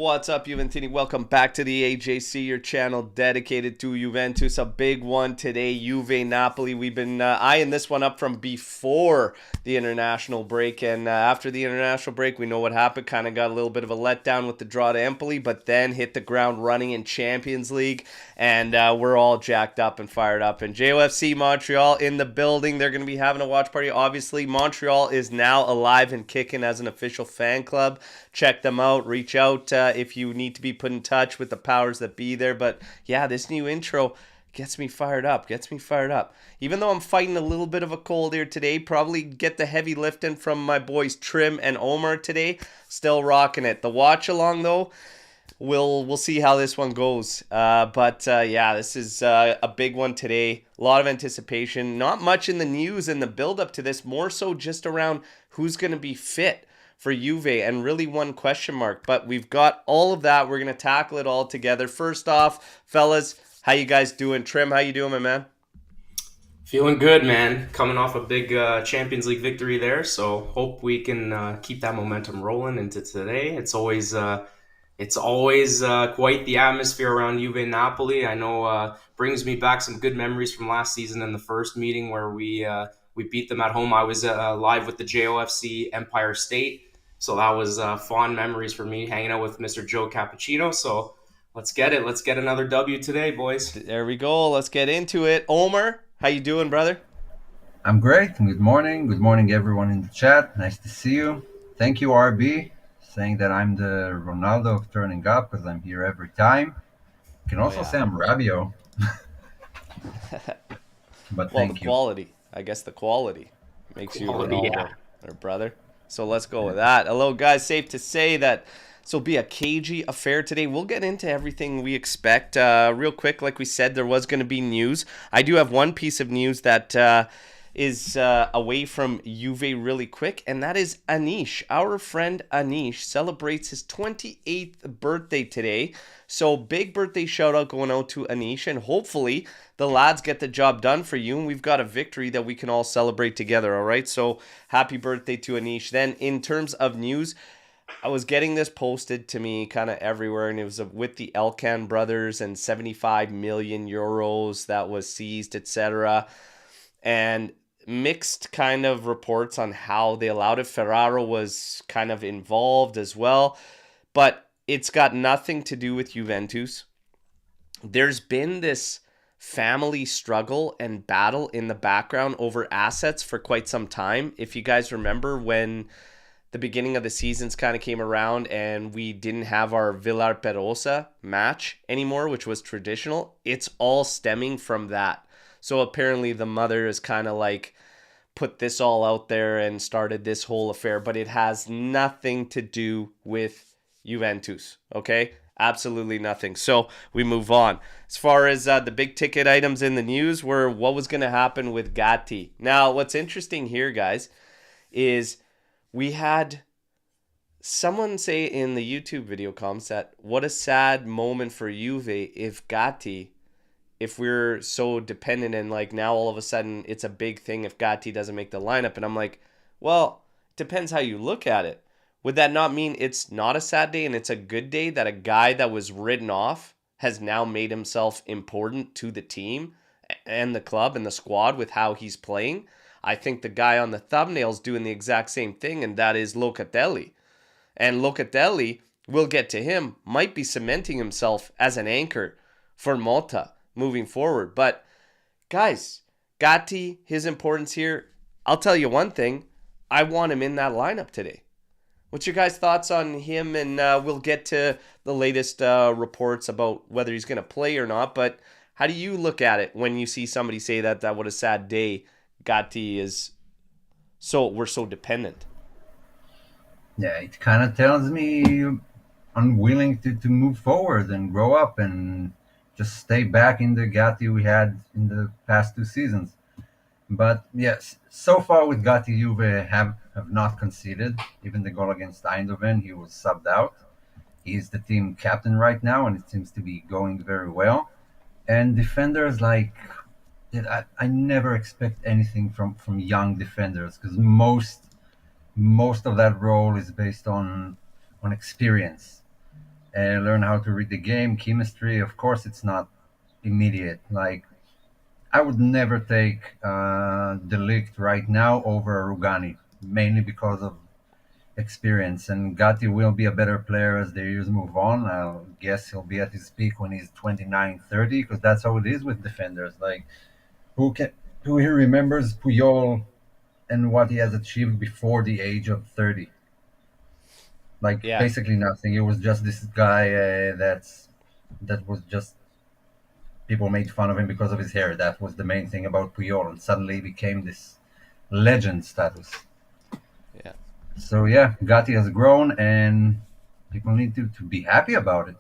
What's up, Juventini? Welcome back to the AJC, your channel dedicated to Juventus. A big one today, Juve Napoli. We've been eyeing this one up from before the international break, and after the international break, we know what happened. Kind of got a little bit of a letdown with the draw to Empoli, but then hit the ground running in Champions League, and we're all jacked up and fired up. And JOFC Montreal in the building. They're going to be having a watch party. Obviously, Montreal is now alive and kicking as an official fan club. Check them out. Reach out if you need to be put in touch with the powers that be there. But yeah, this new intro gets me fired up. Even though I'm fighting a little bit of a cold here today, probably get the heavy lifting from my boys Trim and Omer today. Still rocking it. The watch along though, we'll see how this one goes. But yeah, this is a big one today. A lot of anticipation. Not much in the news and the build up to this. More so just around who's going to be fit for Juve, and really one question mark. But we've got all of that. We're going to tackle it all together. First off, fellas, how you guys doing? Trim, how you doing, my man? Feeling good, man. Coming off a big Champions League victory there, so hope we can keep that momentum rolling into today. It's always quite the atmosphere around Juve and Napoli. I know brings me back some good memories from last season in the first meeting where we beat them at home. I was live with the JOFC Empire State. So that was fond memories for me hanging out with Mr. Joe Cappuccino. So let's get it. Let's get another W today, boys. There we go. Let's get into it. Omer, how you doing, brother? I'm great. Good morning. Good morning, everyone in the chat. Nice to see you. Thank you, RB, saying that I'm the Ronaldo of turning up because I'm here every time. You can also say I'm Rabiot. But Well, the thank you. quality. I guess the quality makes you Quality, Ronaldo, yeah. or brother. So let's go with that. Hello, guys. Safe to say that this will be a cagey affair today. We'll get into everything we expect. Real quick, like we said, there was going to be news. I do have one piece of news that is away from Juve really quick, and that is Anish. Our friend Anish celebrates his 28th birthday today. So big birthday shout out going out to Anish, and hopefully the lads get the job done for you, and we've got a victory that we can all celebrate together, all right? So happy birthday to Anish. Then in terms of news, I was getting this posted to me kind of everywhere, and it was with the Elkann brothers and 75 million euros that was seized, etc. And mixed kind of reports on how they allowed it. Ferraro was kind of involved as well, but it's got nothing to do with Juventus. There's been this family struggle and battle in the background over assets for quite some time. If you guys remember when the beginning of the seasons kind of came around and we didn't have our Villar Perosa match anymore, which was traditional, it's all stemming from that. So apparently the mother is kind of like put this all out there and started this whole affair, but it has nothing to do with Juventus, okay? Absolutely nothing. So we move on. As far as the big ticket items in the news were what was going to happen with Gatti. Now, what's interesting here, guys, is we had someone say in the YouTube video comments that what a sad moment for Juve if Gatti, if we're so dependent and like now all of a sudden it's a big thing if Gatti doesn't make the lineup. And I'm like, well, it depends how you look at it. Would that not mean it's not a sad day and it's a good day that a guy that was written off has now made himself important to the team and the club and the squad with how he's playing? I think the guy on the thumbnail's doing the exact same thing, and that is Locatelli. And Locatelli, we'll get to him, might be cementing himself as an anchor for Motta moving forward. But guys, Gatti, his importance here, I'll tell you one thing, I want him in that lineup today. What's your guys' thoughts on him? And we'll get to the latest reports about whether he's going to play or not. But how do you look at it when you see somebody say that what a sad day Gatti is we're so dependent? Yeah, it kind of tells me unwilling to move forward and grow up and just stay back in the Gatti we had in the past two seasons. But yes, so far with Gatti, Juve have not conceded. Even the goal against Eindhoven, he was subbed out. He's the team captain right now, and it seems to be going very well. And defenders like I never expect anything from young defenders because most of that role is based on experience. and learn how to read the game. Chemistry, of course, it's not immediate. Like I would never take Delict right now over Rugani, mainly because of experience. And Gatti will be a better player as the years move on. I guess he'll be at his peak when he's 29, 30, because that's how it is with defenders. Like who can who he remembers Puyol and what he has achieved before the age of 30? Like Yeah. basically nothing. It was just this guy that was just people made fun of him because of his hair. That was the main thing about Puyol, and suddenly he became this legend status. Yeah. So yeah, Gatti has grown, and people need to be happy about it.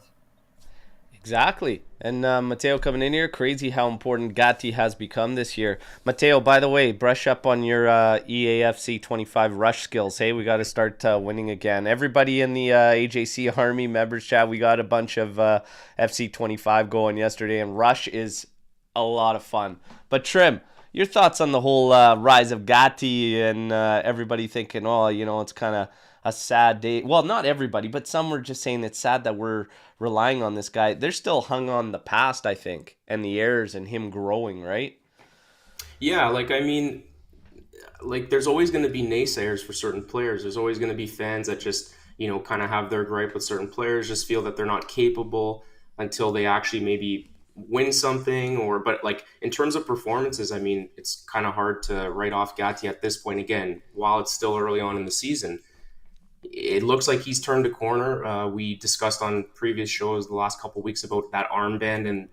Exactly. And Matteo coming in here, crazy how important Gatti has become this year. Matteo, by the way, brush up on your EAFC 25 rush skills. Hey, we got to start winning again. Everybody in the AJC Army members chat, we got a bunch of FC 25 going yesterday, and rush is a lot of fun. But Trim, your thoughts on the whole rise of Gatti and everybody thinking, oh, it's kind of a sad day. Well, not everybody, but some were just saying it's sad that we're relying on this guy. They're still hung on the past, I think, and the errors and him growing, right? Yeah, like I mean, like there's always going to be naysayers for certain players. There's always going to be fans that just, kind of have their gripe with certain players, just feel that they're not capable until they actually maybe win something but like in terms of performances, I mean, it's kind of hard to write off Gatti at this point again while it's still early on in the season. It looks like he's turned a corner. We discussed on previous shows the last couple of weeks about that armband and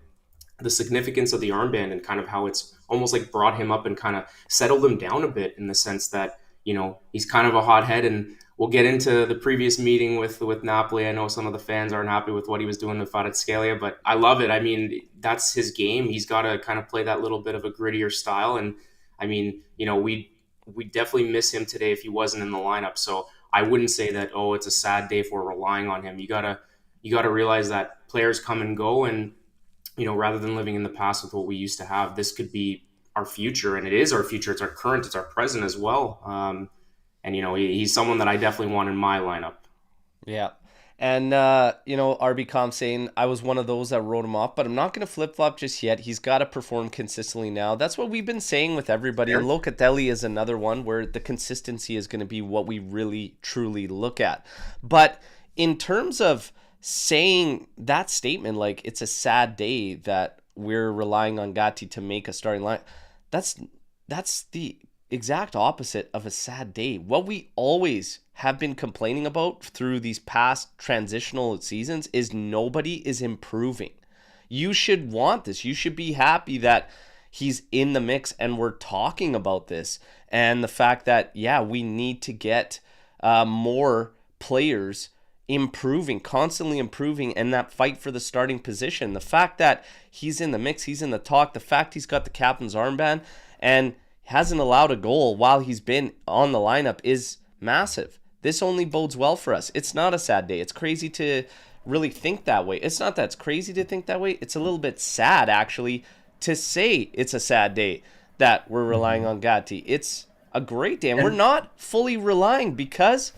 the significance of the armband and kind of how it's almost like brought him up and kind of settled him down a bit in the sense that he's kind of a hothead. And we'll get into the previous meeting with Napoli. I know some of the fans aren't happy with what he was doing with Scalia, but I love it. I mean, that's his game. He's got to kind of play that little bit of a grittier style. And I mean, we definitely miss him today if he wasn't in the lineup. So I wouldn't say that, oh, it's a sad day for relying on him. You gotta realize that players come and go, and rather than living in the past with what we used to have, this could be our future, and it is our future. It's our current, it's our present as well. And he's someone that I definitely want in my lineup. Yeah. And, RB saying I was one of those that wrote him off, but I'm not going to flip flop just yet. He's got to perform consistently now. That's what we've been saying with everybody. And Locatelli is another one where the consistency is going to be what we really, truly look at. But in terms of saying that statement, like it's a sad day that we're relying on Gatti to make a starting line, that's the exact opposite of a sad day. What we always have been complaining about through these past transitional seasons is nobody is improving. You should want this. You should be happy that he's in the mix and we're talking about this. And the fact that, yeah, we need to get more players improving, constantly improving, and that fight for the starting position. The fact that he's in the mix, he's in the talk, the fact he's got the captain's armband and hasn't allowed a goal while he's been on the lineup is massive. This only bodes well for us. It's not a sad day. It's crazy to really think that way. It's not that it's crazy to think that way. It's a little bit sad, actually, to say it's a sad day that we're relying on Gatti. It's a great day, and we're not fully relying because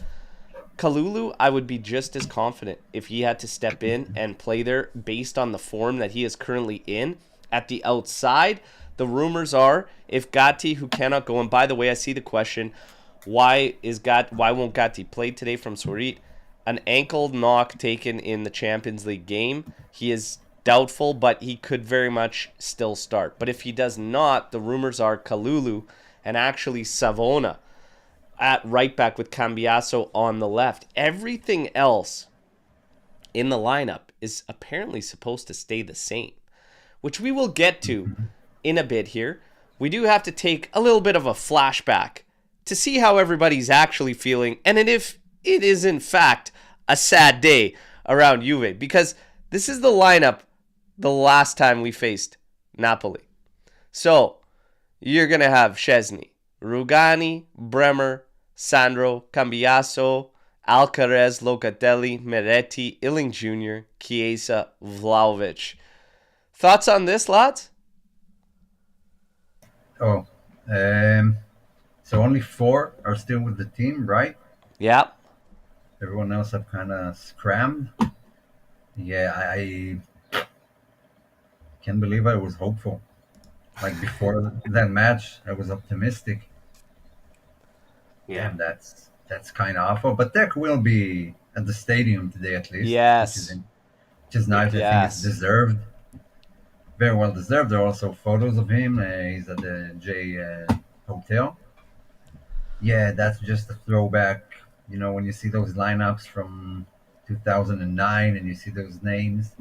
Kalulu, I would be just as confident if he had to step in and play there based on the form that he is currently in. At the outside, the rumors are if Gatti, who cannot go, and by the way, I see the question, why won't Gatti play today from Sorit? An ankle knock taken in the Champions League game. He is doubtful, but he could very much still start. But if he does not, the rumors are Kalulu and actually Savona at right back with Cambiaso on the left. Everything else in the lineup is apparently supposed to stay the same, which we will get to in a bit here. We do have to take a little bit of a flashback to see how everybody's actually feeling, and if it is in fact a sad day around Juve, because this is the lineup the last time we faced Napoli. So you're going to have Szczesny, Rugani, Bremer, Sandro, Cambiaso, Alcaraz, Locatelli, Meretti, Illing Jr., Chiesa, Vlahovic. Thoughts on this, lads? Oh, so only 4 are still with the team, right? Yeah. Everyone else have kind of scrammed. Yeah, I can't believe I was hopeful. Like before that match, I was optimistic. Yeah. Damn, that's kind of awful. But Tech will be at the stadium today at least, Yes. which is Yeah. nice. I think it's Yes. deserved, very well deserved. There are also photos of him. He's at the J Hotel. Yeah, that's just a throwback. When you see those lineups from 2009 and you see those names,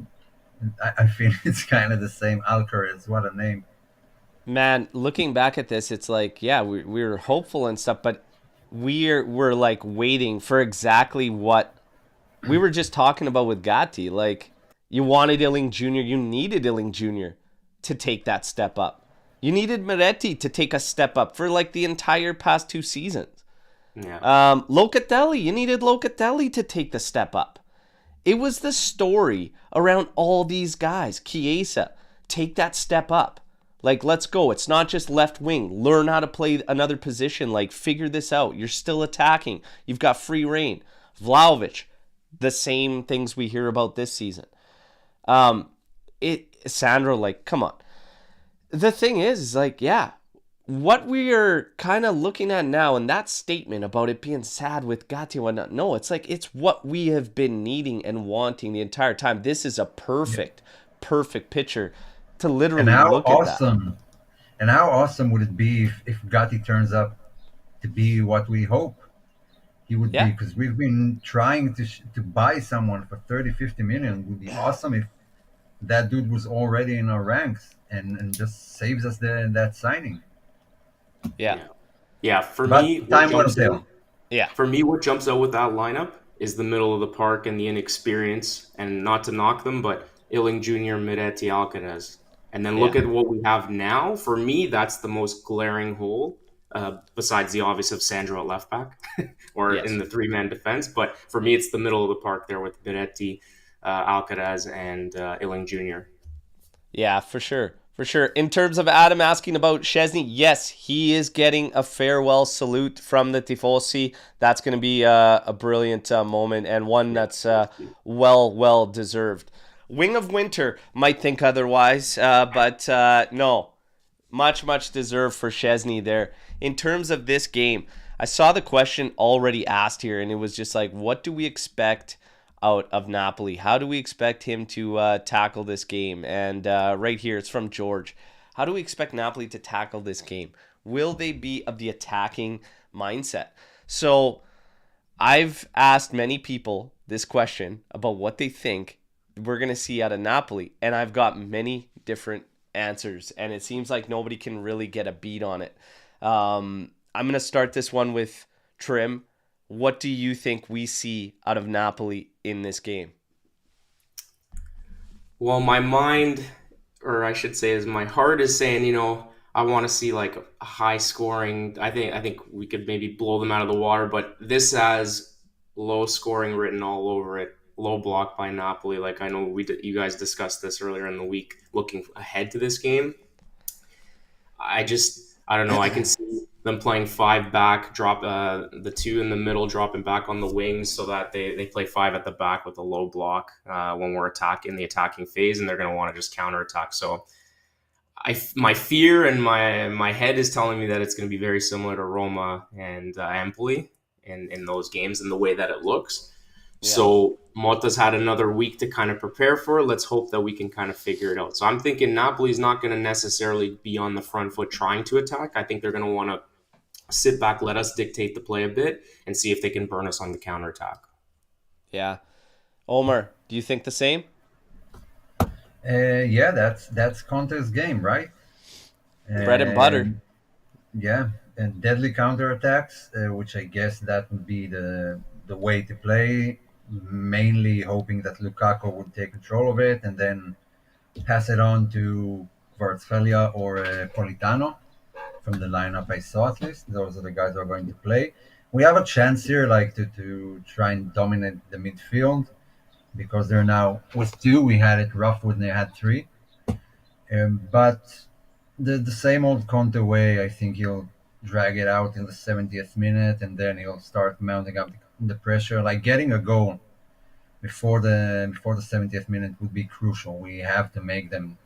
I feel it's kind of the same. Alcaraz, what a name. Man, looking back at this, it's like, yeah, we're hopeful and stuff, but we're like waiting for exactly what we were just talking about with Gatti. Like, you wanted Illing Jr., you needed Illing Jr. to take that step up. You needed Moretti to take a step up for like the entire past 2 seasons. Yeah. Locatelli, you needed Locatelli to take the step up. It was the story around all these guys. Chiesa, take that step up. Like, let's go. It's not just left wing. Learn how to play another position. Like, figure this out. You're still attacking. You've got free reign. Vlahovic, the same things we hear about this season. Sandro, like, come on. The thing is like, yeah, what we are kind of looking at now, and that statement about it being sad with Gatti and whatnot, no, it's like it's what we have been needing and wanting the entire time. This is a Yeah. perfect picture to And literally how look at that. awesome, and how awesome would it be if Gatti turns up to be what we hope he would be? Yeah, Because we've been trying to buy someone for 30, 50 million. It would be awesome if that dude was already in our ranks and just saves us that signing. yeah, Yeah. Yeah. For But me, what time will jumps out tell. yeah, For me, what jumps out with that lineup is the middle of the park and the inexperience, and not to knock them, but Illing Jr., Miretti, Alcaraz. And then look yeah, at what we have now. For me, that's the most glaring hole, besides the obvious of Sandro at left back or in yes. the three-man defense. But for me, it's the middle of the park there with Miretti, Alcaraz, and Illing Jr. Yeah, for sure. For sure. In terms of Adam asking about Chesney, yes, he is getting a farewell salute from the Tifosi. That's going to be a brilliant moment and one that's well deserved. Wing of Winter might think otherwise, but no, much deserved for Chesney there. In terms of this game, I saw the question already asked here, and it was just like, what do we expect out of Napoli? How do we expect him to tackle this game? And right here, it's from George. How do we expect Napoli to tackle this game? Will they be of the attacking mindset? So I've asked many people this question about what they think we're going to see out of Napoli, and I've got many different answers, and it seems like nobody can really get a beat on it. I'm going to start this one with Trim. What do you think we see out of Napoli in this game? Well, my mind, or I should say, is my heart is saying, I want to see like a high scoring. I think we could maybe blow them out of the water, but this has low scoring written all over it. Low block by Napoli. Like I know you guys discussed this earlier in the week. Looking ahead to this game, I don't know. I can see them playing five back, drop the two in the middle, dropping back on the wings, so that they play five at the back with a low block when we're attacking the attacking phase, and they're going to want to just counter attack. So my fear and my head is telling me that it's going to be very similar to Roma and Empoli in those games and the way that it looks. Yeah. So Motta'S had another week to kind of prepare for it. Let's hope that we can kind of figure it out. So I'm thinking Napoli's not going to necessarily be on the front foot trying to attack. I think they're going to want to sit back, let us dictate the play a bit, and see if they can burn us on the counterattack. Yeah. Omer, do you think the same? Yeah, that's Conte's game, right? Bread and butter. Yeah, and deadly counterattacks, which I guess that would be the way to play. Mainly hoping that Lukaku would take control of it and then pass it on to Kvaratskhelia or Politano from the lineup I saw at least. Those are the guys who are going to play. We have a chance here, like to try and dominate the midfield because they're now with two. We had it rough when they had three, but the same old Conte way. I think he'll drag it out in the 70th minute, and then he'll start mounting up the pressure, like getting a goal before the 70th minute would be crucial. We have to make them,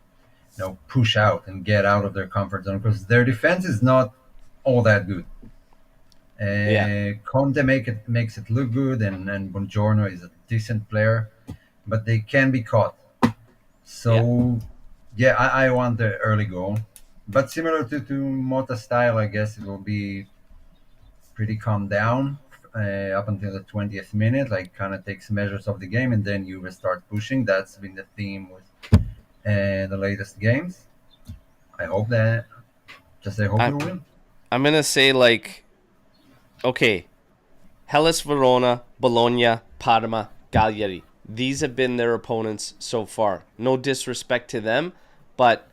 push out and get out of their comfort zone because their defense is not all that good. Yeah, Conte makes it look good, and Buongiorno is a decent player, but they can be caught. yeah. So, yeah, I want the early goal. But similar to Motta'S style, I guess it will be pretty calm down up until the 20th minute, like kind of takes measures of the game, and then you will start pushing. That's been the theme with the latest games. I hope that, I hope I we win. I'm gonna say like, okay, Hellas Verona, Bologna, Parma, Cagliari. These have been their opponents so far. No disrespect to them, but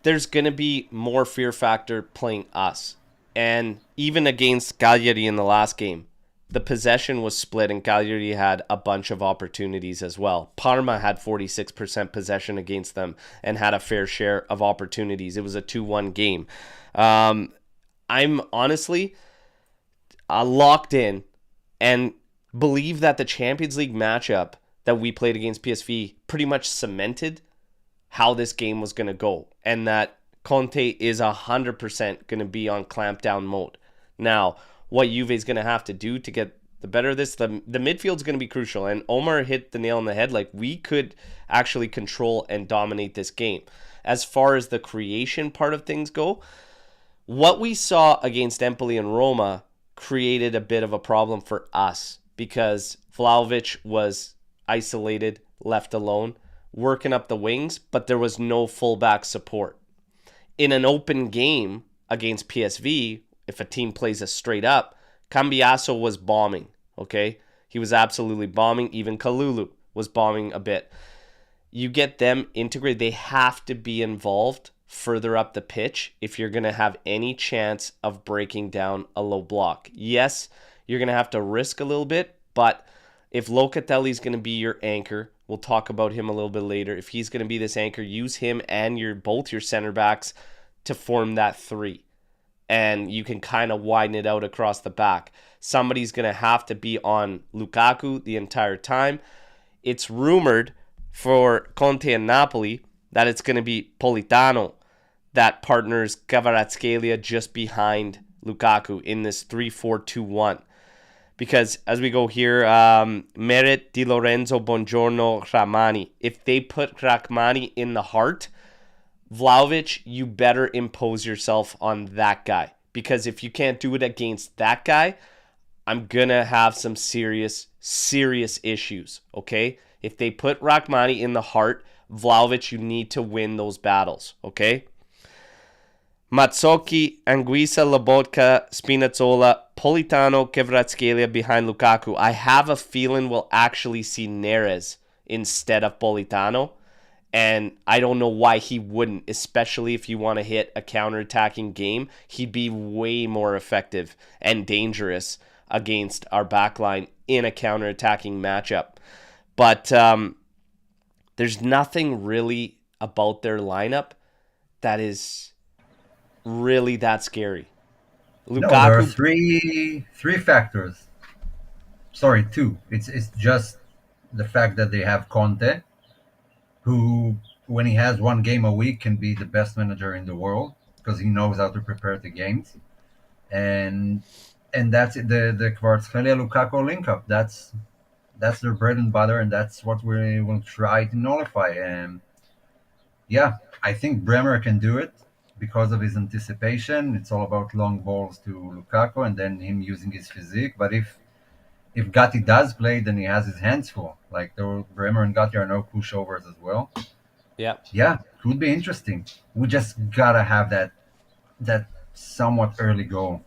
there's going to be more fear factor playing us. And even against Cagliari in the last game, the possession was split and Cagliari had a bunch of opportunities as well. Parma had 46% possession against them and had a fair share of opportunities. It was a 2-1 game. I'm honestly locked in and believe that the Champions League matchup that we played against PSV pretty much cemented how this game was going to go and that Conte is 100% going to be on clampdown mode. Now, what Juve is going to have to do to get the better of this, the midfield is going to be crucial. And Omer hit the nail on the head. Like, we could actually control and dominate this game. As far as the creation part of things go, what we saw against Empoli and Roma created a bit of a problem for us because Vlahovic was isolated, left alone, working up the wings, but there was no fullback support. In an open game against PSV, if a team plays us straight up, Cambiaso was bombing, okay? He was absolutely bombing. Even Kalulu was bombing a bit. You get them integrated. They have to be involved further up the pitch if you're going to have any chance of breaking down a low block. Yes, you're going to have to risk a little bit, but if Locatelli is going to be your anchor, we'll talk about him a little bit later. If he's going to be this anchor, use him and both your center backs to form that three. And you can kind of widen it out across the back. Somebody's going to have to be on Lukaku the entire time. It's rumored for Conte and Napoli that it's going to be Politano that partners Kvaratskhelia just behind Lukaku in this 3-4-2-1. Because as we go here, Merit, Di Lorenzo, Buongiorno, Rrahmani. If they put Rrahmani in the heart, Vlahovic, you better impose yourself on that guy. Because if you can't do it against that guy, I'm going to have some serious, serious issues, okay? If they put Rrahmani in the heart, Vlahovic, you need to win those battles, okay? Mazzocchi, Anguissa, Lobotka, Spinazzola, Politano, Kvaratskhelia behind Lukaku. I have a feeling we'll actually see Neres instead of Politano. And I don't know why he wouldn't, especially if you want to hit a counterattacking game. He'd be way more effective and dangerous against our backline in a counterattacking matchup. But there's nothing really about their lineup that is really that scary. No, there are Lukaku, three factors. Sorry, two. It's just the fact that they have Conte, who, when he has one game a week, can be the best manager in the world because he knows how to prepare the games, and that's it, the Kvaratskhelia Lukaku link up. That's their bread and butter, and that's what we will try to nullify. And yeah, I think Bremer can do it because of his anticipation. It's all about long balls to Lukaku and then him using his physique. But if Gatti does play, then he has his hands full. Like the Bremer and Gatti are no pushovers as well. yeah. Yeah, it would be interesting. We just gotta have that somewhat early goal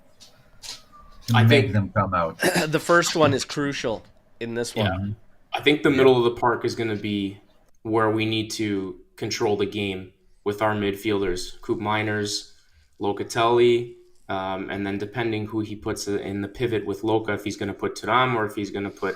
to I make think, them come out. The first one is crucial in this one. yeah, I think the middle of the park is going to be where we need to control the game with our midfielders, Coop Miners, Locatelli, and then depending who he puts in the pivot with Loca, if he's going to put Thuram or if he's going to put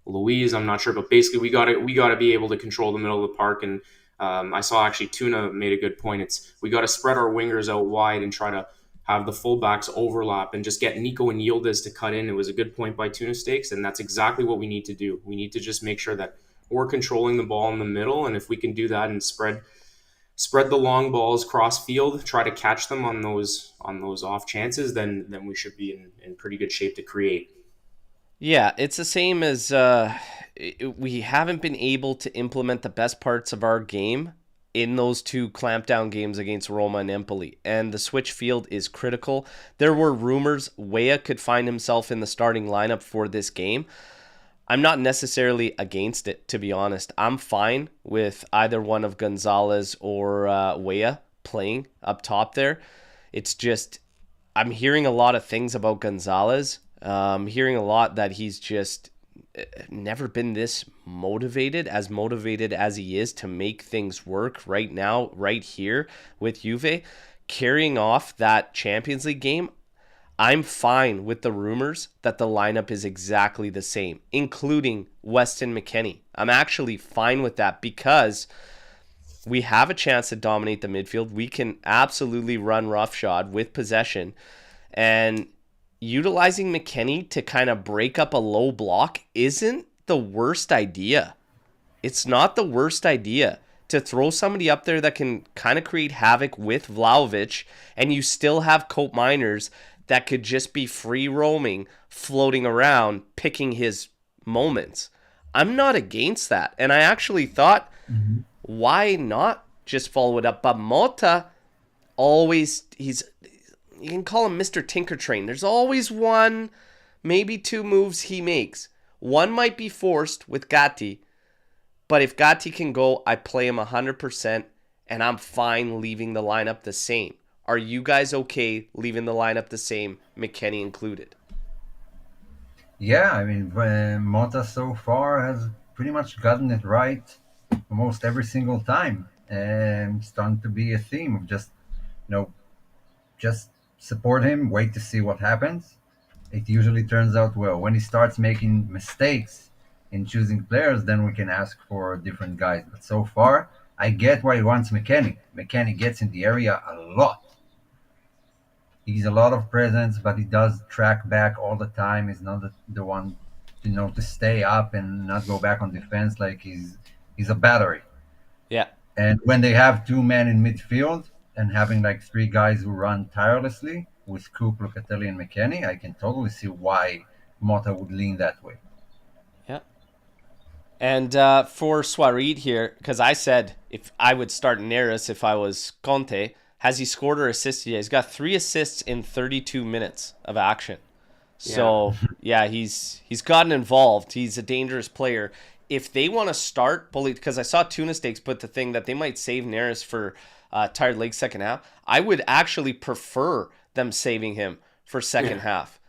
Louise, I'm not sure. But basically, we got to be able to control the middle of the park. And I saw actually Tuna made a good point. We got to spread our wingers out wide and try to have the fullbacks overlap, and just get Nico and Yildiz to cut in. It was a good point by Tuna Steaks, and that's exactly what we need to do. We need to just make sure that we're controlling the ball in the middle, and if we can do that and spread the long balls cross field, try to catch them on those off chances, then we should be in pretty good shape to create. Yeah, it's the same as we haven't been able to implement the best parts of our game in those two clampdown games against Roma and Empoli, and the switch field is critical. There were rumors Weah could find himself in the starting lineup for this game. I'm not necessarily against it, to be honest. I'm fine with either one of Gonzalez or Weah playing up top there. It's just, I'm hearing a lot of things about Gonzalez. I'm hearing a lot that he's just never been this motivated as he is to make things work right now, right here with Juve. Carrying off that Champions League game, I'm fine with the rumors that the lineup is exactly the same, including Weston McKennie. I'm actually fine with that because we have a chance to dominate the midfield. We can absolutely run roughshod with possession, and utilizing McKennie to kind of break up a low block isn't the worst idea. It's not the worst idea to throw somebody up there that can kind of create havoc with Vlahovic, and you still have Cope Miners that could just be free roaming, floating around, picking his moments. I'm not against that. And I actually thought, why not just follow it up? But Motta always, you can call him Mr. Tinker Train. There's always one, maybe two moves he makes. One might be forced with Gatti, but if Gatti can go, I play him 100%, and I'm fine leaving the lineup the same. Are you guys okay leaving the lineup the same, McKennie included? Yeah, I mean, Motta so far has pretty much gotten it right almost every single time. And it's starting to be a theme of just support him, wait to see what happens. It usually turns out well. When he starts making mistakes in choosing players, then we can ask for different guys. But so far, I get why he wants McKennie. McKennie gets in the area a lot. He's a lot of presence, but he does track back all the time. He's not the one, to stay up and not go back on defense like he's a battery. Yeah. And when they have two men in midfield and having like three guys who run tirelessly with Coop, Locatelli, and McKennie, I can totally see why Motta would lean that way. Yeah. And for Swarid here, because I said if I would start Neres if I was Conte. Has he scored or assisted yet? He's got 3 assists in 32 minutes of action. So, yeah, he's gotten involved. He's a dangerous player. If they want to start, because I saw Tuna Steaks put the thing that they might save Neres for tired legs second half, I would actually prefer them saving him for second half.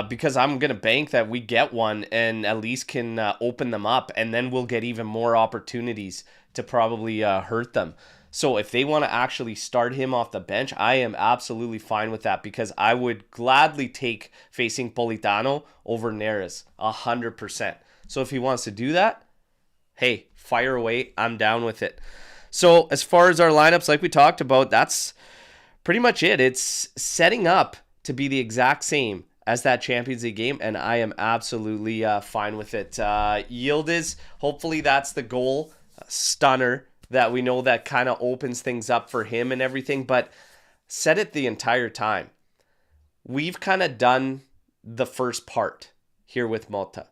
Because I'm going to bank that we get one and at least can open them up, and then we'll get even more opportunities to probably hurt them. So if they want to actually start him off the bench, I am absolutely fine with that because I would gladly take facing Politano over Neres 100%. So if he wants to do that, hey, fire away. I'm down with it. So as far as our lineups, like we talked about, that's pretty much it. It's setting up to be the exact same as that Champions League game, and I am absolutely fine with it. Yildiz, hopefully that's the goal. Stunner. That we know that kind of opens things up for him and everything, but said it the entire time. We've kind of done the first part here with Motta,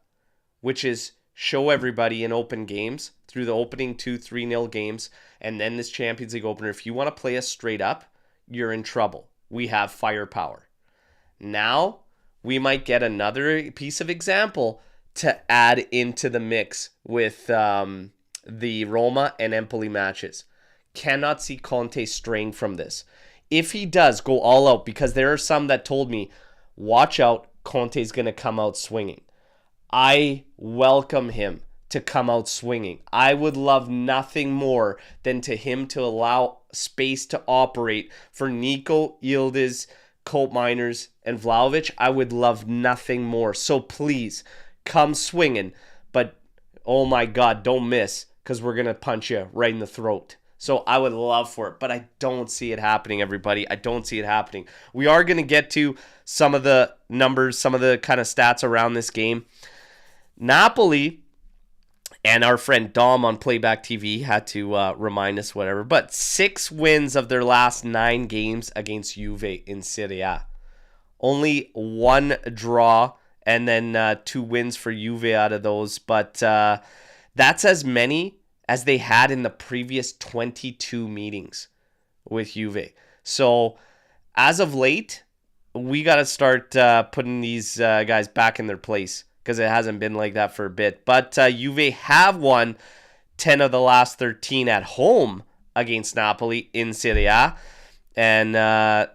which is show everybody in open games through the opening 2-3-0 games, and then this Champions League opener. If you want to play us straight up, you're in trouble. We have firepower. Now, we might get another piece of example to add into the mix with the Roma and Empoli matches. Cannot see Conte straying from this. If he does go all out, because there are some that told me, watch out, Conte's going to come out swinging. I welcome him to come out swinging. I would love nothing more than him to allow space to operate for Nico, Yildiz, Cope Miners, and Vlahovic. I would love nothing more. So please, come swinging. But, oh my God, don't miss, because we're going to punch you right in the throat. So I would love for it, but I don't see it happening, everybody. I don't see it happening. We are going to get to some of the numbers, some of the kind of stats around this game. Napoli and our friend Dom on Playback TV had to remind us whatever, but 6 wins of their last 9 games against Juve in Serie A. Only 1 draw and then 2 wins for Juve out of those, but that's as many as they had in the previous 22 meetings with Juve. So as of late, we got to start putting these guys back in their place because it hasn't been like that for a bit. But Juve have won 10 of the last 13 at home against Napoli in Serie A. And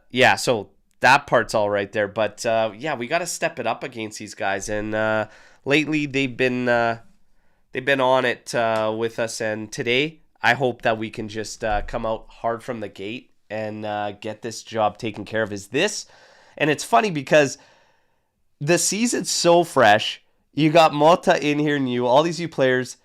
yeah, so that part's all right there. But yeah, we got to step it up against these guys. And lately they've been on it with us. And today, I hope that we can just come out hard from the gate and get this job taken care of. And it's funny because the season's so fresh. You got Motta in here new, all these new players.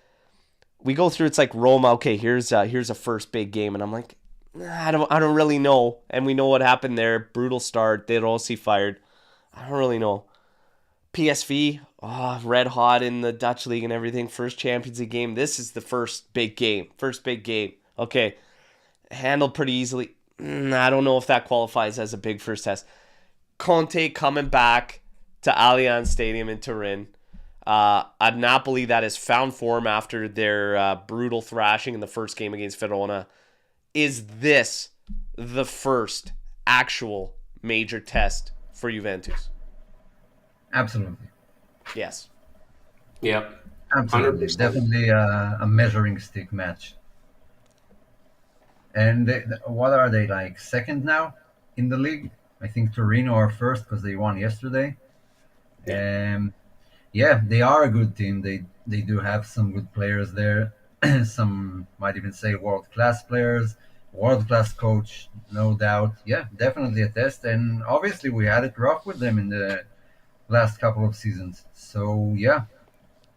We go through, it's like Roma, okay, here's a first big game. And I'm like, I don't really know. And we know what happened there. Brutal start. They'd all see fired. I don't really know. PSV, red hot in the Dutch league and everything. First Champions League game. This is the first big game. Okay. Handled pretty easily. I don't know if that qualifies as a big first test. Conte coming back to Allianz Stadium in Turin. A Napoli that has found form after their brutal thrashing in the first game against Verona. Is this the first actual major test for Juventus? Absolutely. Yes. Yep. Absolutely. 100%. Definitely a measuring stick match. And what are they, like second now in the league? I think Torino are first because they won yesterday. Yeah, they are a good team. They do have some good players there. Some might even say world-class players, world-class coach, no doubt. Yeah, definitely a test. And obviously we had it rough with them in the last couple of seasons. So yeah,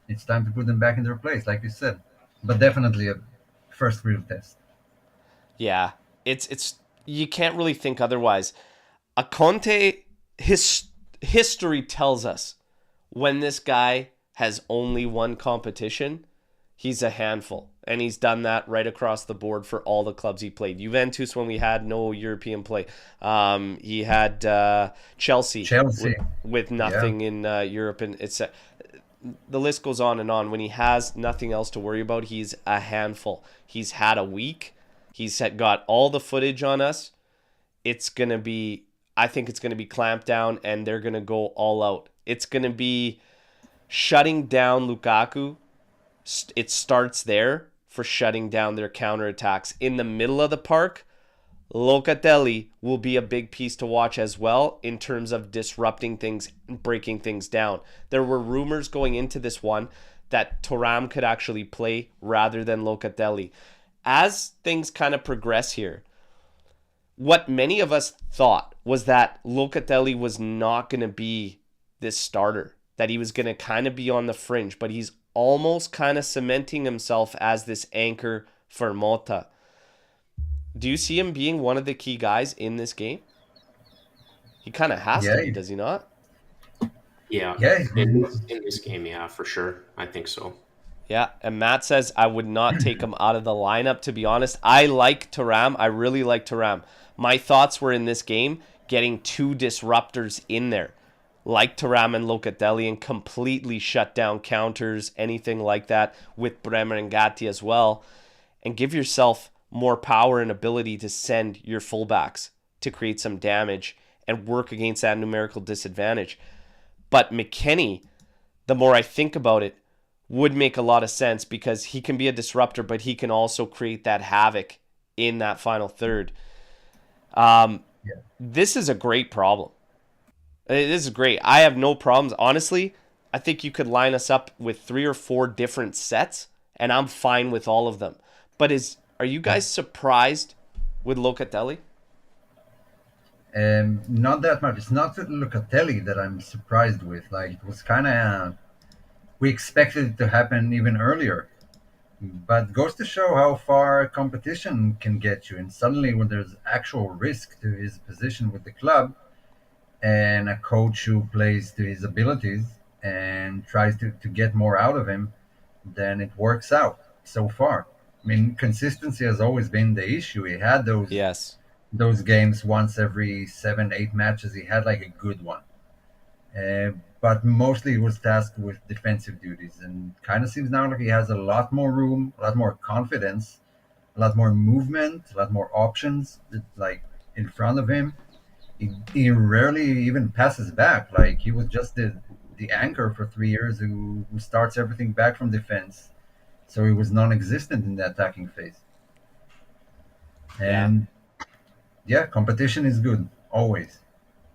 it's time to put them back in their place, like you said. But definitely a first real test. Yeah, it's you can't really think otherwise. A Conte history tells us when this guy has only one competition, he's a handful. And he's done that right across the board for all the clubs he played. Juventus, when we had no European play. He had Chelsea with nothing in Europe. And it's the list goes on and on. When he has nothing else to worry about, he's a handful. He's had a week. He's got all the footage on us. I think it's going to be clamped down, and they're going to go all out. It's going to be shutting down Lukaku. It starts there for shutting down their counterattacks. In the middle of the park, Locatelli will be a big piece to watch as well in terms of disrupting things and breaking things down. There were rumors going into this one that Thuram could actually play rather than Locatelli. As things kind of progress here, what many of us thought was that Locatelli was not going to be this starter, that he was going to kind of be on the fringe, but he's almost kind of cementing himself as this anchor for Motta. Do you see him being one of the key guys in this game? He kind of has to be, does he not? Yeah. In this game, yeah, for sure. I think so. Yeah, and Matt says, I would not take him out of the lineup, to be honest. I like Thuram. I really like Thuram. My thoughts were in this game, getting 2 disruptors in there, like Thuram and Locatelli, and completely shut down counters, anything like that, with Bremer and Gatti as well, and give yourself more power and ability to send your fullbacks to create some damage and work against that numerical disadvantage. But McKennie, the more I think about it, would make a lot of sense because he can be a disruptor, but he can also create that havoc in that final third. This is a great problem. This is great. I have no problems. Honestly, I think you could line us up with 3 or 4 different sets, and I'm fine with all of them. But are you guys surprised with Locatelli? Not that much. It's not Locatelli that I'm surprised with. Like, it was kind of we expected it to happen even earlier. But goes to show how far competition can get you. And suddenly, when there's actual risk to his position with the club, and a coach who plays to his abilities and tries to get more out of him, then it works out so far. I mean, consistency has always been the issue. He had Yes. those games once every 7, 8 matches. He had like a good one, but mostly he was tasked with defensive duties, and kind of seems now like he has a lot more room, a lot more confidence, a lot more movement, a lot more options like in front of him. He rarely even passes back. Like he was just the anchor for 3 years who starts everything back from defense. So he was non-existent in the attacking phase. Yeah. And yeah, competition is good always.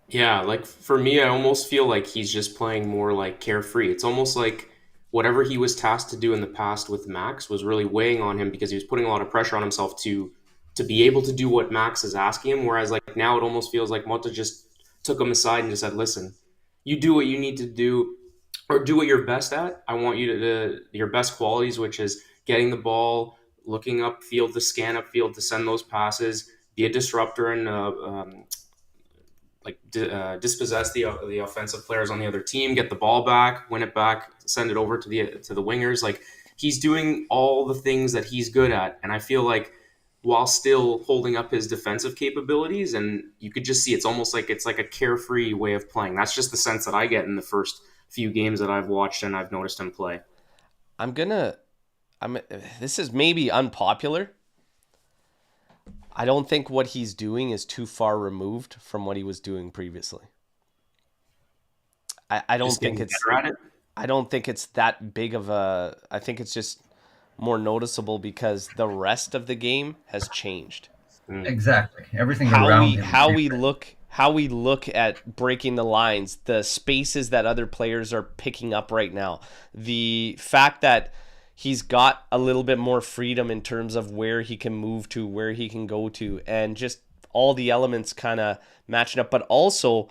Yeah, like for me, I almost feel like he's just playing more like carefree. It's almost like whatever he was tasked to do in the past with Max was really weighing on him because he was putting a lot of pressure on himself to be able to do what Max is asking him. Whereas like now it almost feels like Motta just took him aside and just said, "Listen, you do what you need to do, or do what you're best at. I want you to your best qualities, which is getting the ball, looking up field to scan up field to send those passes, be a disruptor and dispossess the offensive players on the other team, get the ball back, win it back, send it over to the wingers. Like he's doing all the things that he's good at, and I feel like while still holding up his defensive capabilities, and you could just see it's like a carefree way of playing. That's just the sense that I get in the first few games that I've watched and I've noticed him play. I'm gonna. I'm. This is maybe unpopular. I don't think what he's doing is too far removed from what he was doing previously. I don't Just think getting it's. better at it. I don't think it's that big of a. I think it's just more noticeable because the rest of the game has changed. Exactly. Everything How around we him is how we different. look how we look at breaking the lines, the spaces that other players are picking up right now, the fact that he's got a little bit more freedom in terms of where he can move to, where he can go to, and just all the elements kind of matching up, but also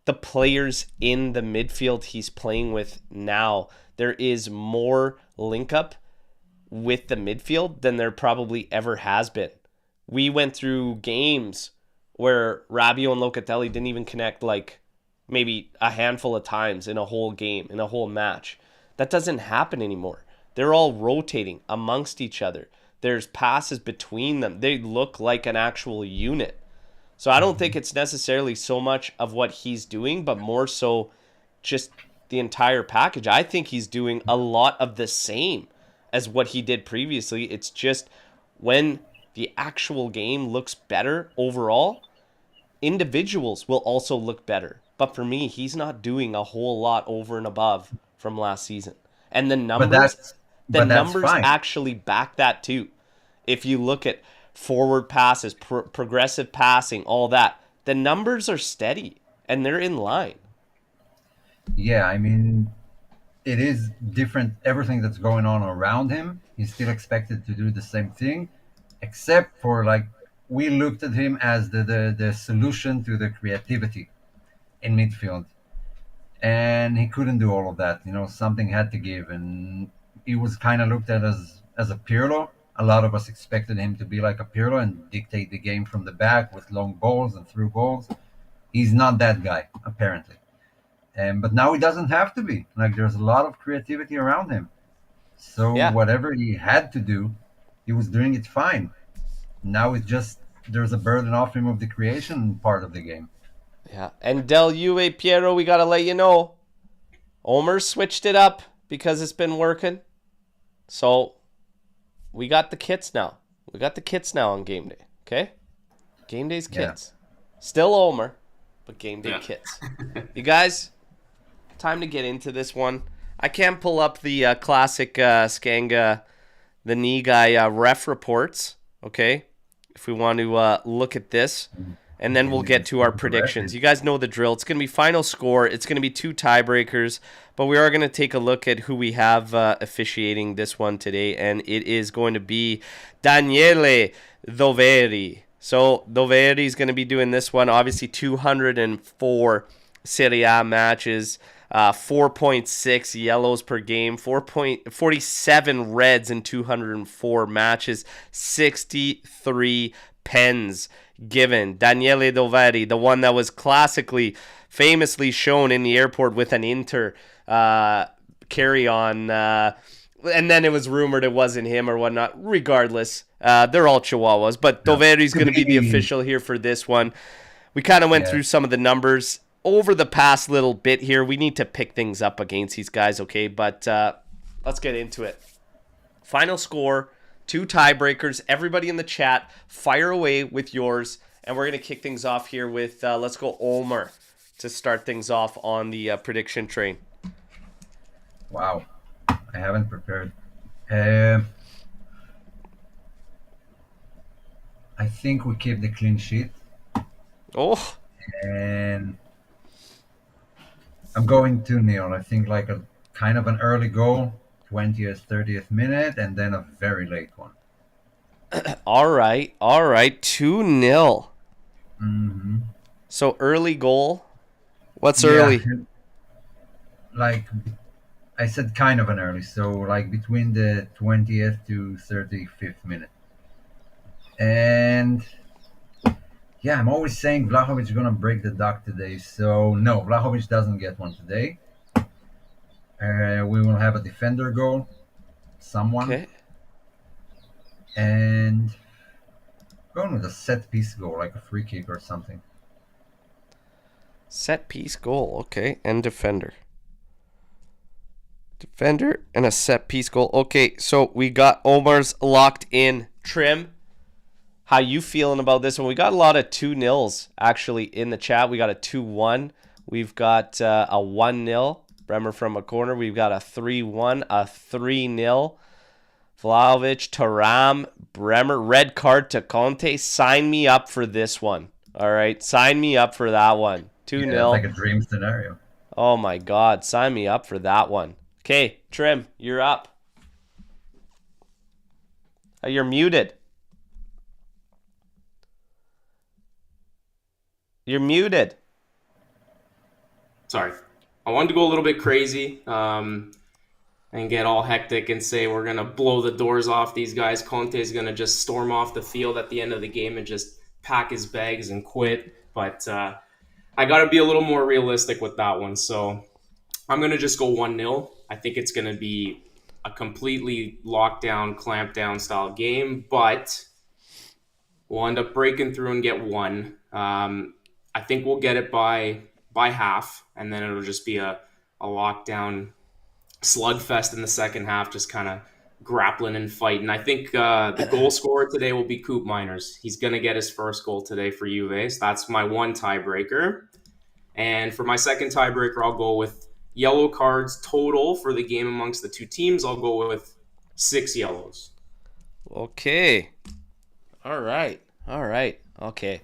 the players in the midfield he's playing with now. There is more link up with the midfield than there probably ever has been. We went through games where Rabiot and Locatelli didn't even connect like maybe a handful of times in a whole game, in a whole match. That doesn't happen anymore. They're all rotating amongst each other. There's passes between them. They look like an actual unit. So I don't think it's necessarily so much of what he's doing, but more so just the entire package. I think he's doing a lot of the same as what he did previously. It's just when the actual game looks better overall, individuals will also look better. But for me, he's not doing a whole lot over and above from last season. And But that's the but that's numbers fine. actually back that too. If you look at forward passes, progressive passing, all that, the numbers are steady and they're in line. Yeah, I mean, it is different. Everything that's going on around him, he's still expected to do the same thing, except for like we looked at him as the solution to the creativity in midfield, and he couldn't do all of that. You know, something had to give, and he was kind of looked at as a Pirlo. A lot of us expected him to be like a Pirlo and dictate the game from the back with long balls and through balls. He's not that guy, apparently. But now he doesn't have to be. Like there's a lot of creativity around him. So Yeah. whatever he had to do, he was doing it fine. Now it's just there's a burden off him of the creation part of the game. Yeah. And Del Juve, Piero, we got to let you know, Omer switched it up because it's been working. So we got the kits now. We got the kits now on game day. Okay? Game day's Yeah. kits. Still Omer, but game day Yeah. kits. You guys, time to get into this one. I can't pull up the classic Skanga, the knee guy ref reports. Okay? If we want to look at this. And then we'll get to our predictions. You guys know the drill. It's going to be final score. It's going to be 2 tiebreakers. But we are going to take a look at who we have officiating this one today. And it is going to be Daniele Doveri. So Doveri is going to be doing this one. Obviously 204 Serie A matches. 4.6 yellows per game, 4.47 reds in 204 matches, 63 pens given. Daniele Doveri, the one that was famously shown in the airport with an Inter carry-on, and then it was rumored it wasn't him or whatnot. Regardless, they're all Chihuahuas, but Doveri's going to be the official here for this one. We kind of went through some of the numbers over the past little bit here. We need to pick things up against these guys, okay? But let's get into it. Final score, 2 tiebreakers. Everybody in the chat, fire away with yours. And we're going to kick things off here with, let's go Omer to start things off on the prediction train. Wow. I haven't prepared. I think we keep the clean sheet. Oh. And I'm going 2-0. I think like a kind of an early goal, 20th, 30th minute, and then a very late one. All right. 2-0. Mm-hmm. So early goal. What's early? Like I said, kind of an early. So like between the 20th to 35th minute. And yeah, I'm always saying Vlahovic is going to break the duck today. So no, Vlahovic doesn't get one today. We will have a defender goal. Someone. Okay. And going with a set piece goal, like a free kick or something. Set piece goal, okay, and defender. Defender and a set piece goal. Okay, so we got Omer's locked in. Trim, how you feeling about this one? We got a lot of 2-0s actually in the chat. We got a 2-1. We've got a 1-0. Bremer from a corner. We've got a 3-1, a 3-0. Vlahovic, Thuram, Bremer, red card to Conte. Sign me up for this one. All right, sign me up for that one. 2-0. Yeah, like a dream scenario. Oh my God, sign me up for that one. Okay, Trim, you're up. You're muted. You're muted. Sorry. I wanted to go a little bit crazy and get all hectic and say we're going to blow the doors off these guys. Conte is going to just storm off the field at the end of the game and just pack his bags and quit. But I got to be a little more realistic with that one. So I'm going to just go 1-0. I think it's going to be a completely lockdown, clamped down style game, but we'll end up breaking through and get one. I think we'll get it by half, and then it'll just be a lockdown slugfest in the second half, just kind of grappling and fighting. I think the goal scorer today will be Coop Miners. He's going to get his first goal today for Juve. So that's my one tiebreaker. And for my second tiebreaker, I'll go with yellow cards total for the game amongst the two teams. I'll go with 6 yellows. Okay. All right. Okay.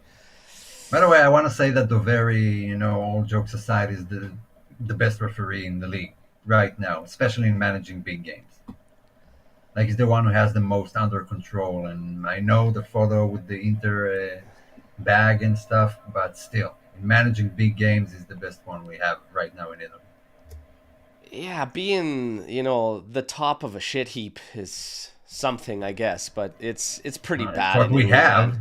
By the way, I want to say that Doveri, all jokes aside, is the best referee in the league right now, especially in managing big games. Like, he's the one who has the most under control. And I know the photo with the Inter bag and stuff, but still, in managing big games, is the best one we have right now in Italy. Yeah, being, the top of a shit heap is something, I guess, but it's pretty bad. What we have.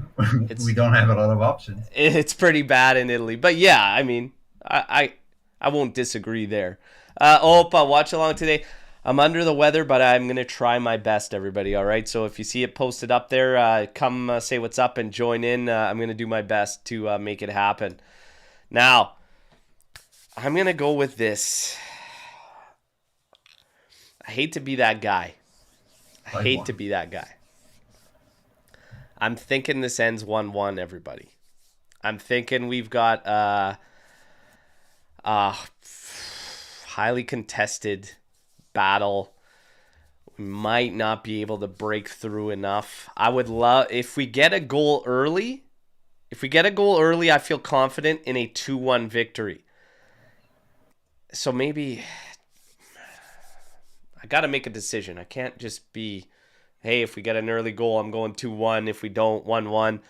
We don't have a lot of options. It's pretty bad in Italy. But yeah, I mean, I won't disagree there. Opa, watch along today. I'm under the weather, but I'm going to try my best, everybody, all right? So if you see it posted up there, come say what's up and join in. I'm going to do my best to make it happen. Now, I'm going to go with this. I hate to be that guy. To be that guy. I'm thinking this ends 1-1, everybody. I'm thinking we've got a highly contested battle. We might not be able to break through enough. I would love if we get a goal early. I feel confident in a 2-1 victory. So maybe I got to make a decision. I can't just be, hey, if we get an early goal, I'm going 2-1. If we don't, 1-1.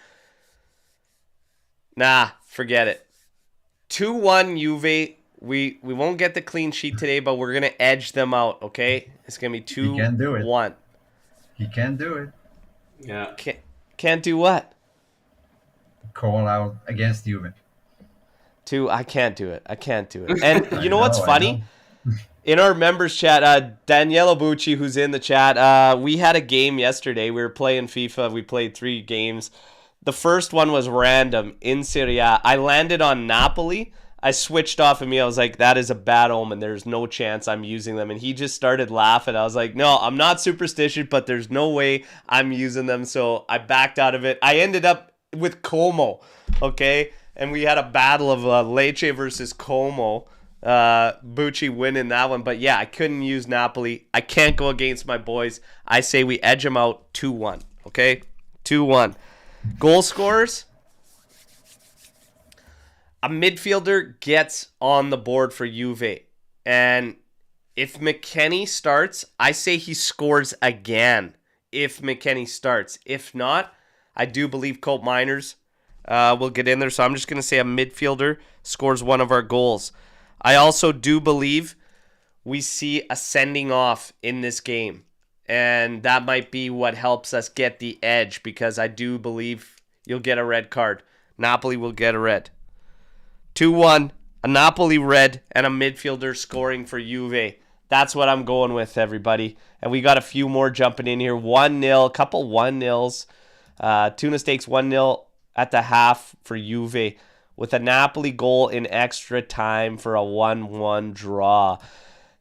Nah, forget it. 2-1 Juve We won't get the clean sheet today, but we're gonna edge them out. Okay, it's gonna be He can do it. 2-1. He can do it. Yeah. Can't do what? Call out against Juve. I can't do it. I can't do it. And you know what's I funny? know. In our members chat, Daniela Bucci, who's in the chat, we had a game yesterday. We were playing FIFA. We played 3 games. The first one was random in Serie A. I landed on Napoli. I switched off of me. I was like, that is a bad omen. There's no chance I'm using them. And he just started laughing. I was like, no, I'm not superstitious, but there's no way I'm using them. So I backed out of it. I ended up with Como, okay? And we had a battle of Lecce versus Como. Bucci winning that one. But yeah, I couldn't use Napoli. I can't go against my boys. I say we edge them out 2-1, okay? 2-1. Goal scorers. A midfielder gets on the board for Juve. And if McKennie starts, I say he scores again if McKennie starts. If not, I do believe Colt Miners will get in there. So I'm just going to say a midfielder scores one of our goals. I also do believe we see a sending off in this game. And that might be what helps us get the edge, because I do believe you'll get a red card. Napoli will get a red. 2-1, a Napoli red, and a midfielder scoring for Juve. That's what I'm going with, everybody. And we got a few more jumping in here. 1-0, a couple 1-0s. Tuna Steaks 1-0 at the half for Juve, with a Napoli goal in extra time for a 1-1 draw.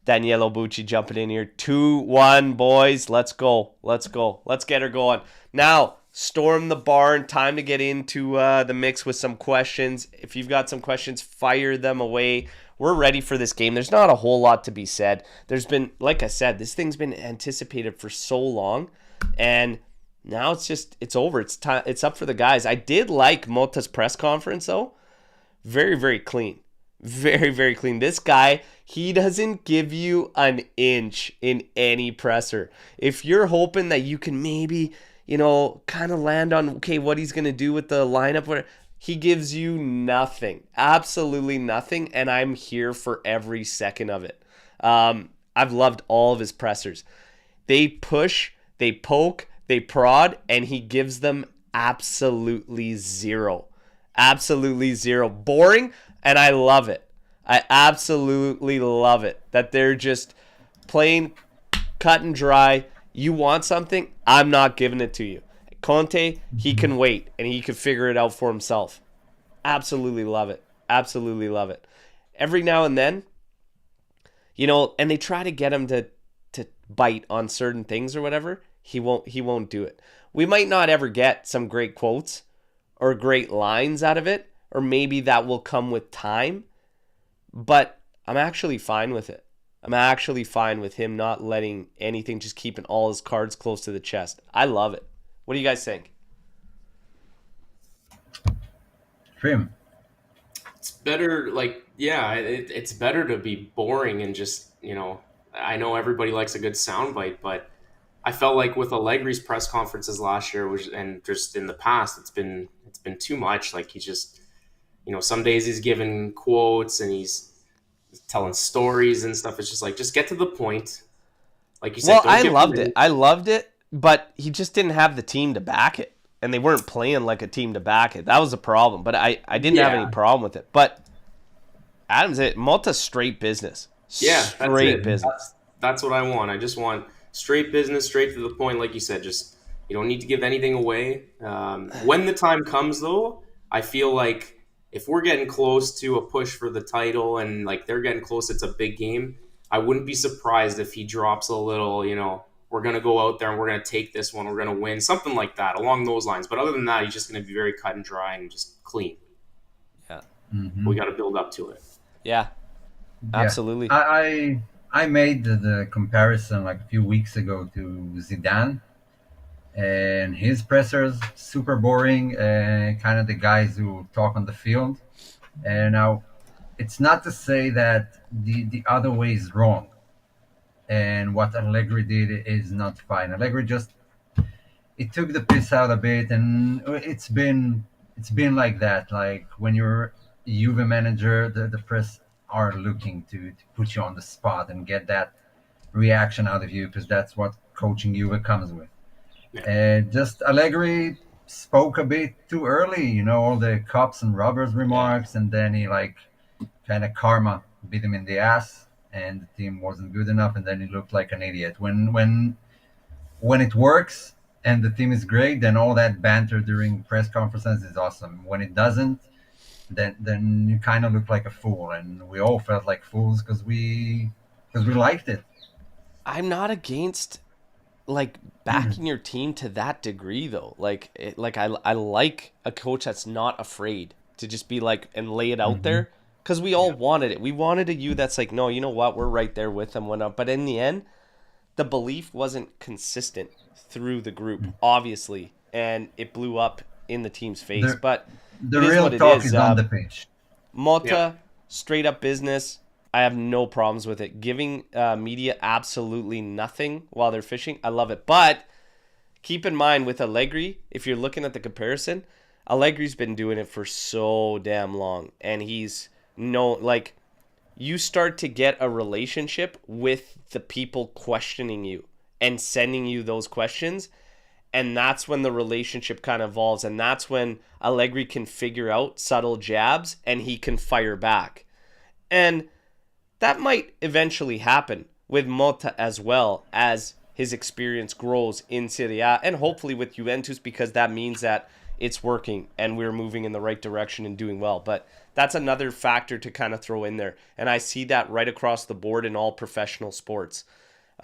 Daniele Bucci jumping in here. 2-1, boys. Let's go. Let's go. Let's get her going. Now, storm the barn. Time to get into the mix with some questions. If you've got some questions, fire them away. We're ready for this game. There's not a whole lot to be said. There's been, like I said, this thing's been anticipated for so long, and now it's over. It's time. It's up for the guys. I did like Motta'S press conference though. Very, very clean. Very, very clean. This guy, he doesn't give you an inch in any presser. If you're hoping that you can maybe, kind of land on, okay, what he's going to do with the lineup, he gives you nothing. Absolutely nothing, and I'm here for every second of it. I've loved all of his pressers. They push, they poke, they prod, and he gives them absolutely zero. Absolutely zero. Boring, and I love it. I absolutely love it that they're just plain cut and dry. You want something, I'm not giving it to you. Conte, he can wait, and he can figure it out for himself. Absolutely love it. Absolutely love it. Every now and then, and they try to get him to bite on certain things or whatever. He won't do it. We might not ever get some great quotes or great lines out of it, or maybe that will come with time, but I'm actually fine with it. I'm actually fine with him not letting anything, just keeping all his cards close to the chest. I love it. What do you guys think? Trim. It's better, it's better to be boring and just, I know everybody likes a good soundbite, but I felt like with Allegri's press conferences last year, and just in the past, it's been too much. Like, he just, some days he's giving quotes and he's telling stories and stuff. It's just like, just get to the point. Like you said, well, I loved it, but he just didn't have the team to back it, and they weren't playing like a team to back it. That was a problem. But I didn't have any problem with it. But Adam's it. Motta'S straight business. Yeah, straight business. That's what I want. I just want straight business, straight to the point. Like you said, just you don't need to give anything away. When the time comes, though, I feel like if we're getting close to a push for the title and like they're getting close, it's a big game. I wouldn't be surprised if he drops a little, we're going to go out there and we're going to take this one. We're going to win, something like that along those lines. But other than that, he's just going to be very cut and dry and just clean. Yeah. Mm-hmm. We got to build up to it. Yeah, absolutely. I made the comparison like a few weeks ago to Zidane, and his pressers super boring and kind of the guys who talk on the field. And now it's not to say that the other way is wrong and what Allegri did is not fine. Allegri just it took the piss out a bit, and it's been like that. Like when you're a Juve manager, the press are looking to put you on the spot and get that reaction out of you, because that's what coaching Juve comes with. Yeah. Just Allegri spoke a bit too early, all the cops and robbers remarks, and then he like kind of karma beat him in the ass, and the team wasn't good enough, and then he looked like an idiot. When it works and the team is great, then all that banter during press conferences is awesome. When it doesn't, then you kind of look like a fool, and we all felt like fools because we liked it. I'm not against like backing your team to that degree though. I like a coach that's not afraid to just be like and lay it out there, because we all wanted it. We wanted a you that's like, no, you know what, we're right there with them, whatnot. But in the end, the belief wasn't consistent through the group, obviously, and it blew up in the team's face. But the real talk is on the pitch. Motta, straight up business. I have no problems with it. Giving media absolutely nothing while they're fishing, I love it. But keep in mind with Allegri, if you're looking at the comparison, Allegri's been doing it for so damn long. And he's you start to get a relationship with the people questioning you and sending you those questions. And that's when the relationship kind of evolves. And that's when Allegri can figure out subtle jabs and he can fire back. And that might eventually happen with Motta as well, as his experience grows in Serie A, and hopefully with Juventus, because that means that it's working and we're moving in the right direction and doing well. But that's another factor to kind of throw in there. And I see that right across the board in all professional sports.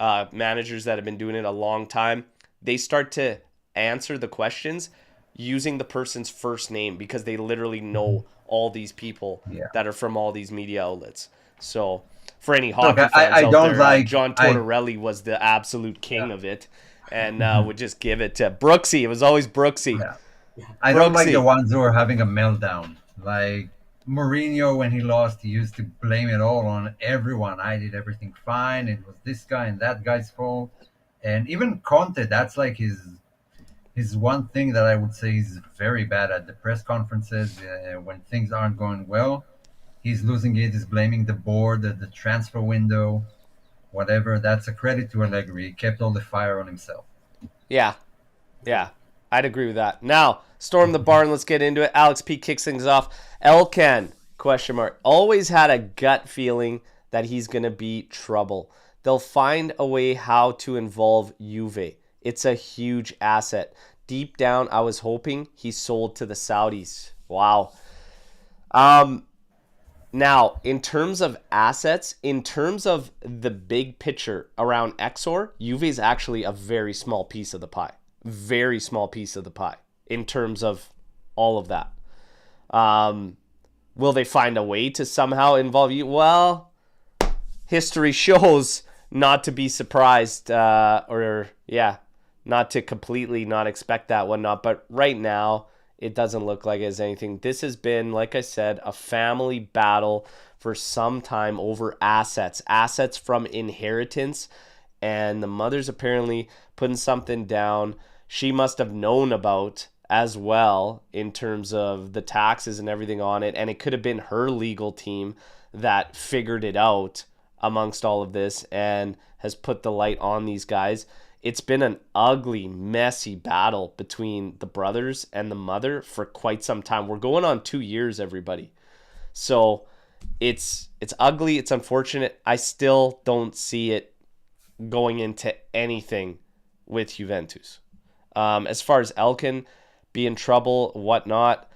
Managers that have been doing it a long time, they start to answer the questions using the person's first name, because they literally know all these people that are from all these media outlets. So for any hockey fans I out don't there, John Tortorelli was the absolute king of it, and would just give it to Brooksy. It was always Brooksy. Yeah. I don't like the ones who are having a meltdown. Like Mourinho, when he lost, he used to blame it all on everyone. I did everything fine. It was this guy and that guy's fault. And even Conte, that's like his one thing that I would say he's very bad at. The press conferences, when things aren't going well, he's losing it. He's blaming the board, the transfer window, whatever. That's a credit to Allegri. He kept all the fire on himself. Yeah. I'd agree with that. Now, storm the barn. Let's get into it. Alex P kicks things off. Elkann, ? Always had a gut feeling that he's going to be trouble. They'll find a way how to involve Juve. It's a huge asset. Deep down, I was hoping he sold to the Saudis. Wow. Now, in terms of assets, in terms of the big picture around Exor, Juve is actually a very small piece of the pie. Very small piece of the pie in terms of all of that. Will they find a way to somehow involve you? Well, history shows not to be surprised, not to completely not expect that whatnot. But right now, it doesn't look like it's anything. This has been, like I said, a family battle for some time over assets from inheritance. And the mother's apparently putting something down she must have known about as well in terms of the taxes and everything on it. And it could have been her legal team that figured it out amongst all of this and has put the light on these guys. It's been an ugly, messy battle between the brothers and the mother for quite some time. We're going on 2 years, everybody. So it's ugly. It's unfortunate. I still don't see it going into anything with Juventus. As far as Elkann be in trouble, whatnot,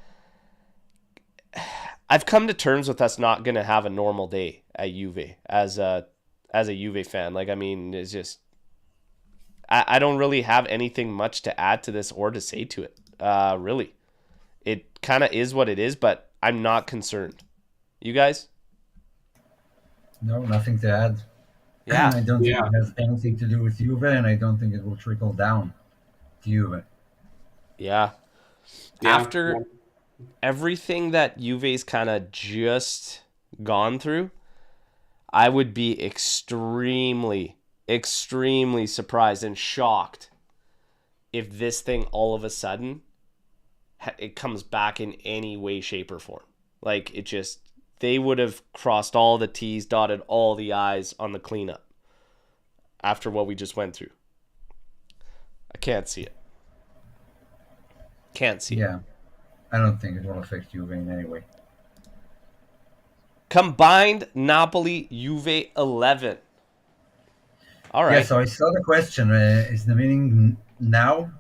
I've come to terms with us not going to have a normal day at Juve as a Juve fan. It's just, I don't really have anything much to add to this or to say to it. Really, it kind of is what it is, but I'm not concerned. You guys? No, nothing to add. Yeah. I don't think it has anything to do with Juve, and I don't think it will trickle down to Juve. Yeah. After everything that Juve's kind of just gone through, I would be extremely surprised and shocked if this thing all of a sudden it comes back in any way, shape, or form. Like, it just they would have crossed all the T's, dotted all the I's on the cleanup after what we just went through. I can't see it. Can't see it. Yeah, I don't think it will affect Juve in any way. Combined Napoli Juve 11. All right. Yeah, so I saw the question. Is the meaning now,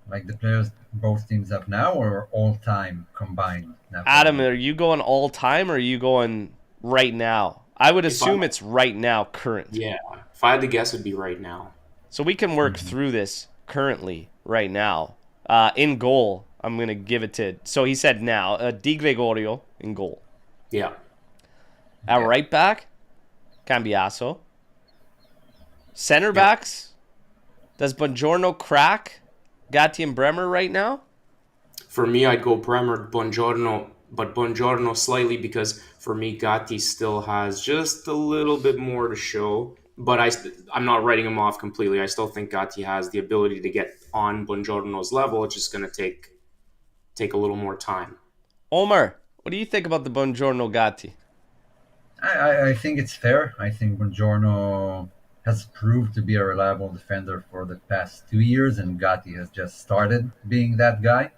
like the players both teams have now, or all time combined? Napoli? Adam, are you going all time or are you going right now? I would assume it's right now, current. Yeah. If I had to guess, it'd be right now. So we can work through this currently, right now. In goal, I'm going to give it to... So he said now. Di Gregorio in goal. Yeah. At right back, Cambiaso. Center backs, does Buongiorno crack Gatti and Bremer right now? For me, I'd go Bremer, Buongiorno, but Buongiorno slightly because for me, Gatti still has just a little bit more to show. But I'm not writing him off completely. I still think Gatti has the ability to get on Buongiorno's level. It's just going to take a little more time. Omer, what do you think about the Buongiorno Gatti? I think it's fair. I think Buongiorno has proved to be a reliable defender for the past 2 years, and Gatti has just started being that guy.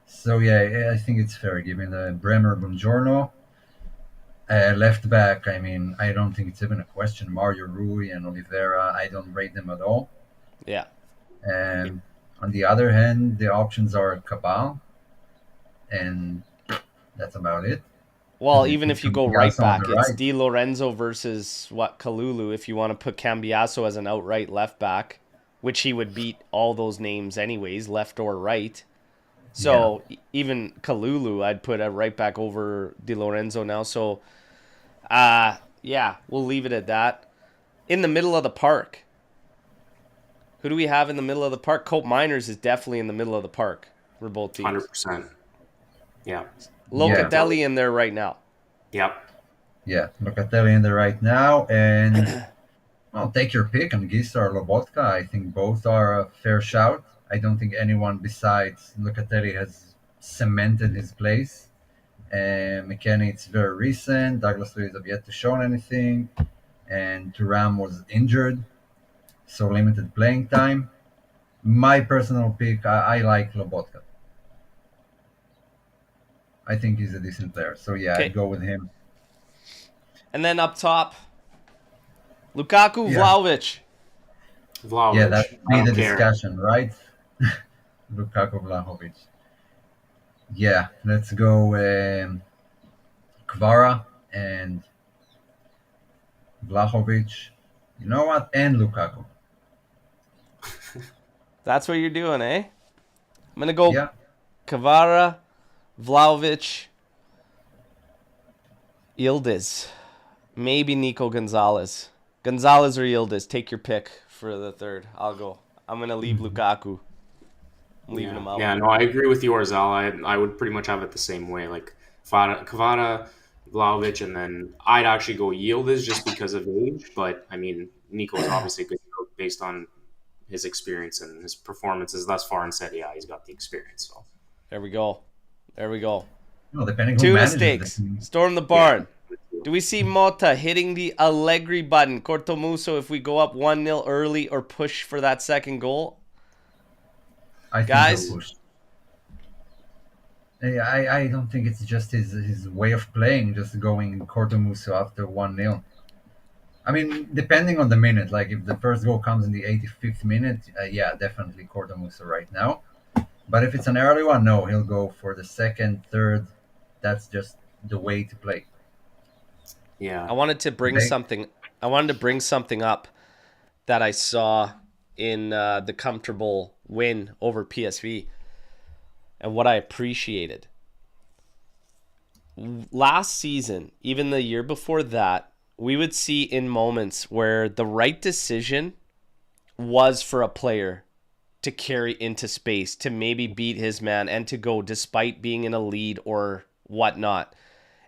So yeah, I think it's fair given the Bremer Buongiorno. Left back, I mean, I don't think it's even a question. Mario Rui and Oliveira, I don't rate them at all. Yeah. And on the other hand, the options are Cabal, and that's about it. Well, even if you go right back, it's right. Di Lorenzo versus Kalulu. If you want to put Cambiaso as an outright left back, which he would beat all those names anyways, left or right. So even Kalulu, I'd put a right back over Di Lorenzo now. So, yeah, we'll leave it at that. In the middle of the park, who do we have in the middle of the park? Cope Miners is definitely in the middle of the park for both teams. 100%. Yeah. Locatelli in there right now. Yep. Yeah, Locatelli in there right now, and well, take your pick on Gisa or Lobotka. I think both are a fair shout. I don't think anyone besides Locatelli has cemented his place. And McKennie, it's very recent. Douglas Luiz have yet to show anything, and Thuram was injured, so limited playing time. My personal pick, I like Lobotka. I think he's a decent player. So, yeah, Okay. I'd go with him. And then up top, Lukaku, Vlahovic. Vlahovic. Yeah, that I made don't the care. discussion, right? Lukaku, Vlahovic. Yeah, let's go Kvara and Vlahovic. You know what? And Lukaku. That's what you're doing, eh? I'm going to go Yeah. Kvara, Vlahovic, Yildiz. Maybe Nico Gonzalez. Gonzalez or Yildiz. Take your pick for the third. I'll go. I'm going to leave Lukaku. I'm leaving him out. Yeah, no, I agree with yours, Al. I would pretty much have it the same way. Like Kvara, Vlahovic, and then I'd actually go Yildiz just because of age. But, I mean, Nico's obviously a good coach based on his experience and his performances thus far, and said, yeah, he's got the experience. So There we go. There we go. No, depending who 2 manages mistakes. the team. Storm the barn. Do we see Motta hitting the Allegri button? Cortomuso, if we go up 1-0 early or push for that second goal? I think Guys? he'll push. I don't think it's just his way of playing, just going Cortomuso after 1-0. I mean, depending on the minute, like if the first goal comes in the 85th minute, yeah, definitely Cortomuso right now. But if it's an early one, no, he'll go for the second, third. That's just the way to play. yeah, I wanted to bring Okay. something up that I saw in the comfortable win over PSV and what I appreciated. Last season, even the year before that, we would see in moments where the right decision was for a player to carry into space, to maybe beat his man and to go despite being in a lead or whatnot.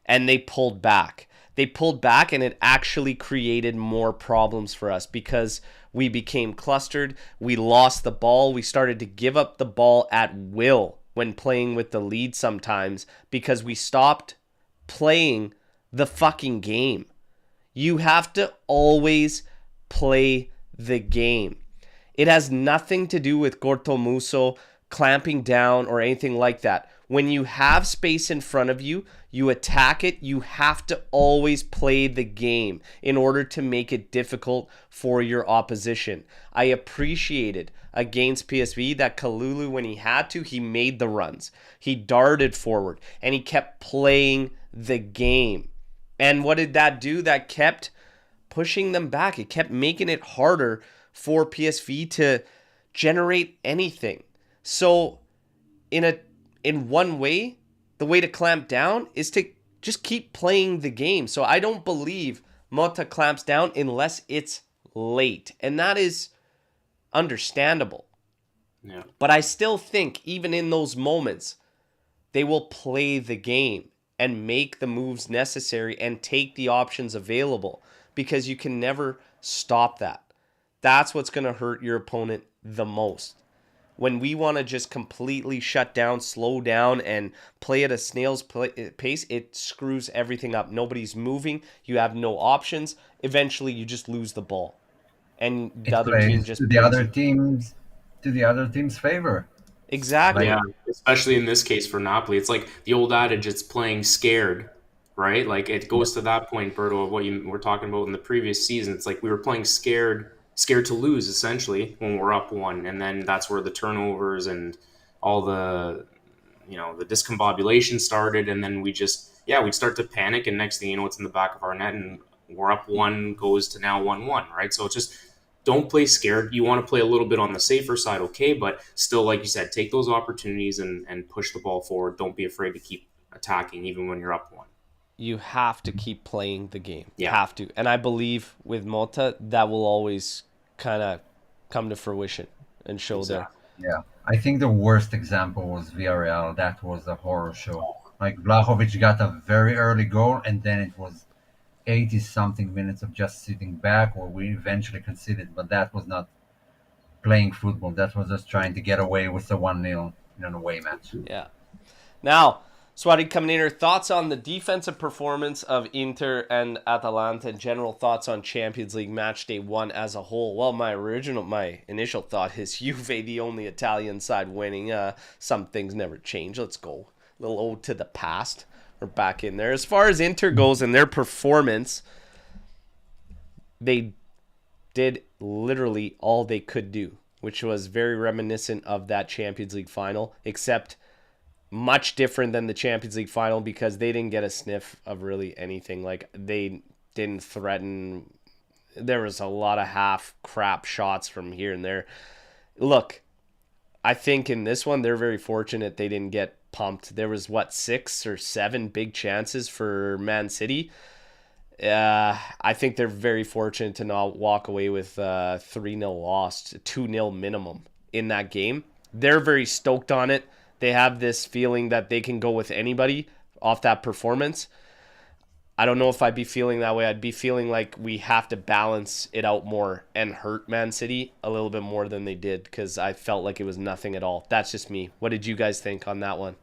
And they pulled back. They pulled back and it actually created more problems for us because we became clustered. We lost the ball. We started to give up the ball at will when playing with the lead sometimes because we stopped playing the fucking game. You have to always play the game. It has nothing to do with Cortomuso clamping down or anything like that. When you have space in front of you, you attack it. You have to always play the game in order to make it difficult for your opposition. I appreciated against PSV that Kalulu, when he had to, he made the runs. He darted forward and he kept playing the game. And what did that do? That kept pushing them back. It kept making it harder for PSV to generate anything. So in one way, the way to clamp down is to just keep playing the game. So I don't believe Motta clamps down unless it's late. And that is understandable. Yeah. But I still think even in those moments, they will play the game and make the moves necessary and take the options available, because you can never stop that. That's what's going to hurt your opponent the most. When we want to just completely shut down, slow down, and play at a snail's pace, it screws everything up. Nobody's moving. You have no options. Eventually, you just lose the ball. And the other team just to the other team's favor. Exactly. Yeah, especially in this case for Napoli. It's like the old adage, it's playing scared, right? Like it goes to that point, Berto, of what you were talking about in the previous season. It's like we were playing scared to lose, essentially, when we're up one. And then that's where the turnovers and all the, the discombobulation started. And then we'd start to panic. And next thing you know, it's in the back of our net and we're up one, goes to now 1-1, right? So it's just, don't play scared. You want to play a little bit on the safer side, okay, but still, like you said, take those opportunities and push the ball forward. Don't be afraid to keep attacking even when you're up one. You have to keep playing the game. Yeah. You have to. And I believe with Motta, that will always kind of come to fruition and show there. Yeah. I think the worst example was Villarreal. That was a horror show. Like, Vlahovic got a very early goal, and then it was 80-something minutes of just sitting back, or we eventually conceded, but that was not playing football. That was just trying to get away with the 1-0 in an away match. Yeah. Now, Swati coming in here, thoughts on the defensive performance of Inter and Atalanta, and general thoughts on Champions League match day 1 as a whole. Well, my initial thought is Juve, the only Italian side winning. Some things never change. Let's go. A little ode to the past. We're back in there. As far as Inter goes and their performance, they did literally all they could do, which was very reminiscent of that Champions League final, except much different than the Champions League final because they didn't get a sniff of really anything. Like, they didn't threaten. There was a lot of half crap shots from here and there. Look, I think in this one, they're very fortunate they didn't get pumped. There was 6 or 7 big chances for Man City. I think they're very fortunate to not walk away with 3-0 loss, 2-0 minimum in that game. They're very stoked on it. They have this feeling that they can go with anybody off that performance. I don't know if I'd be feeling that way. I'd be feeling like we have to balance it out more and hurt Man City a little bit more than they did, because I felt like it was nothing at all. That's just me. What did you guys think on that one?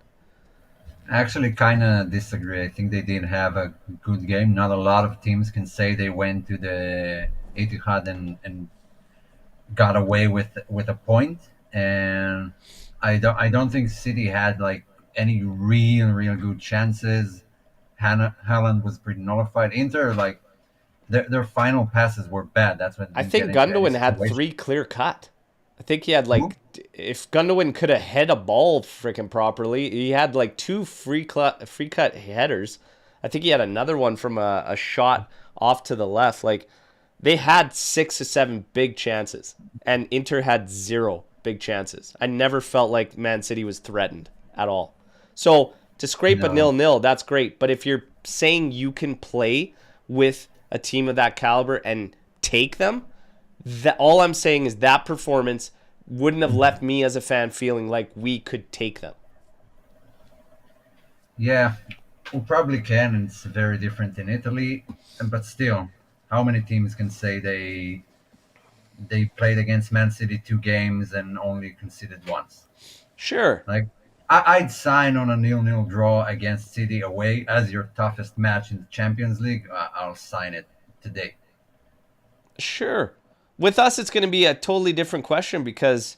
I actually kind of disagree. I think they did have a good game. Not a lot of teams can say they went to the Etihad and got away with a point. And I don't think City had like any real good chances. Haaland was pretty nullified. Inter, like, their final passes were bad. That's what I think Gundogan had 3 clear cut. I think he had if Gundogan could have head a ball freaking properly, he had 2 free cut headers. I think he had another one from a shot off to the left. Like, they had 6 or 7 big chances, and Inter had 0 big chances. I never felt like Man City was threatened at all. So to scrape a 0-0, that's great. But if you're saying you can play with a team of that caliber and take them, all I'm saying is that performance wouldn't have left me as a fan feeling like we could take them. Yeah, we probably can, and it's very different in Italy. But still, how many teams can say they played against Man City 2 games and only conceded once? Sure. Like, I'd sign on a 0-0 draw against City away as your toughest match in the Champions League. I'll sign it today. Sure. With us, it's going to be a totally different question because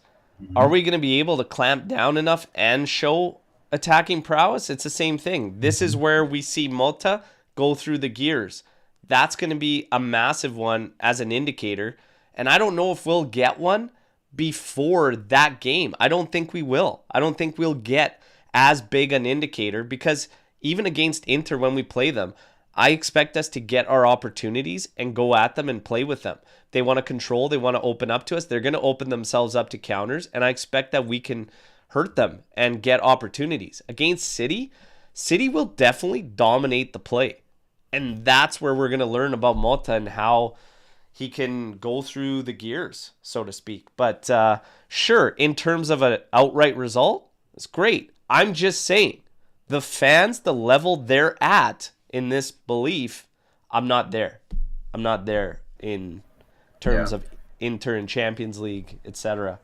are we going to be able to clamp down enough and show attacking prowess? It's the same thing. This is where we see Motta go through the gears. That's going to be a massive one as an indicator. And I don't know if we'll get one before that game. I don't think we will. I don't think we'll get as big an indicator because even against Inter when we play them, I expect us to get our opportunities and go at them and play with them. They want to control, they want to open up to us. They're going to open themselves up to counters, and I expect that we can hurt them and get opportunities. Against City, City will definitely dominate the play. And that's where we're going to learn about Motta and how he can go through the gears, so to speak. But sure, in terms of an outright result, it's great. I'm just saying, the fans, the level they're at in this belief, I'm not there. I'm not there in terms of Inter and Champions League, etc.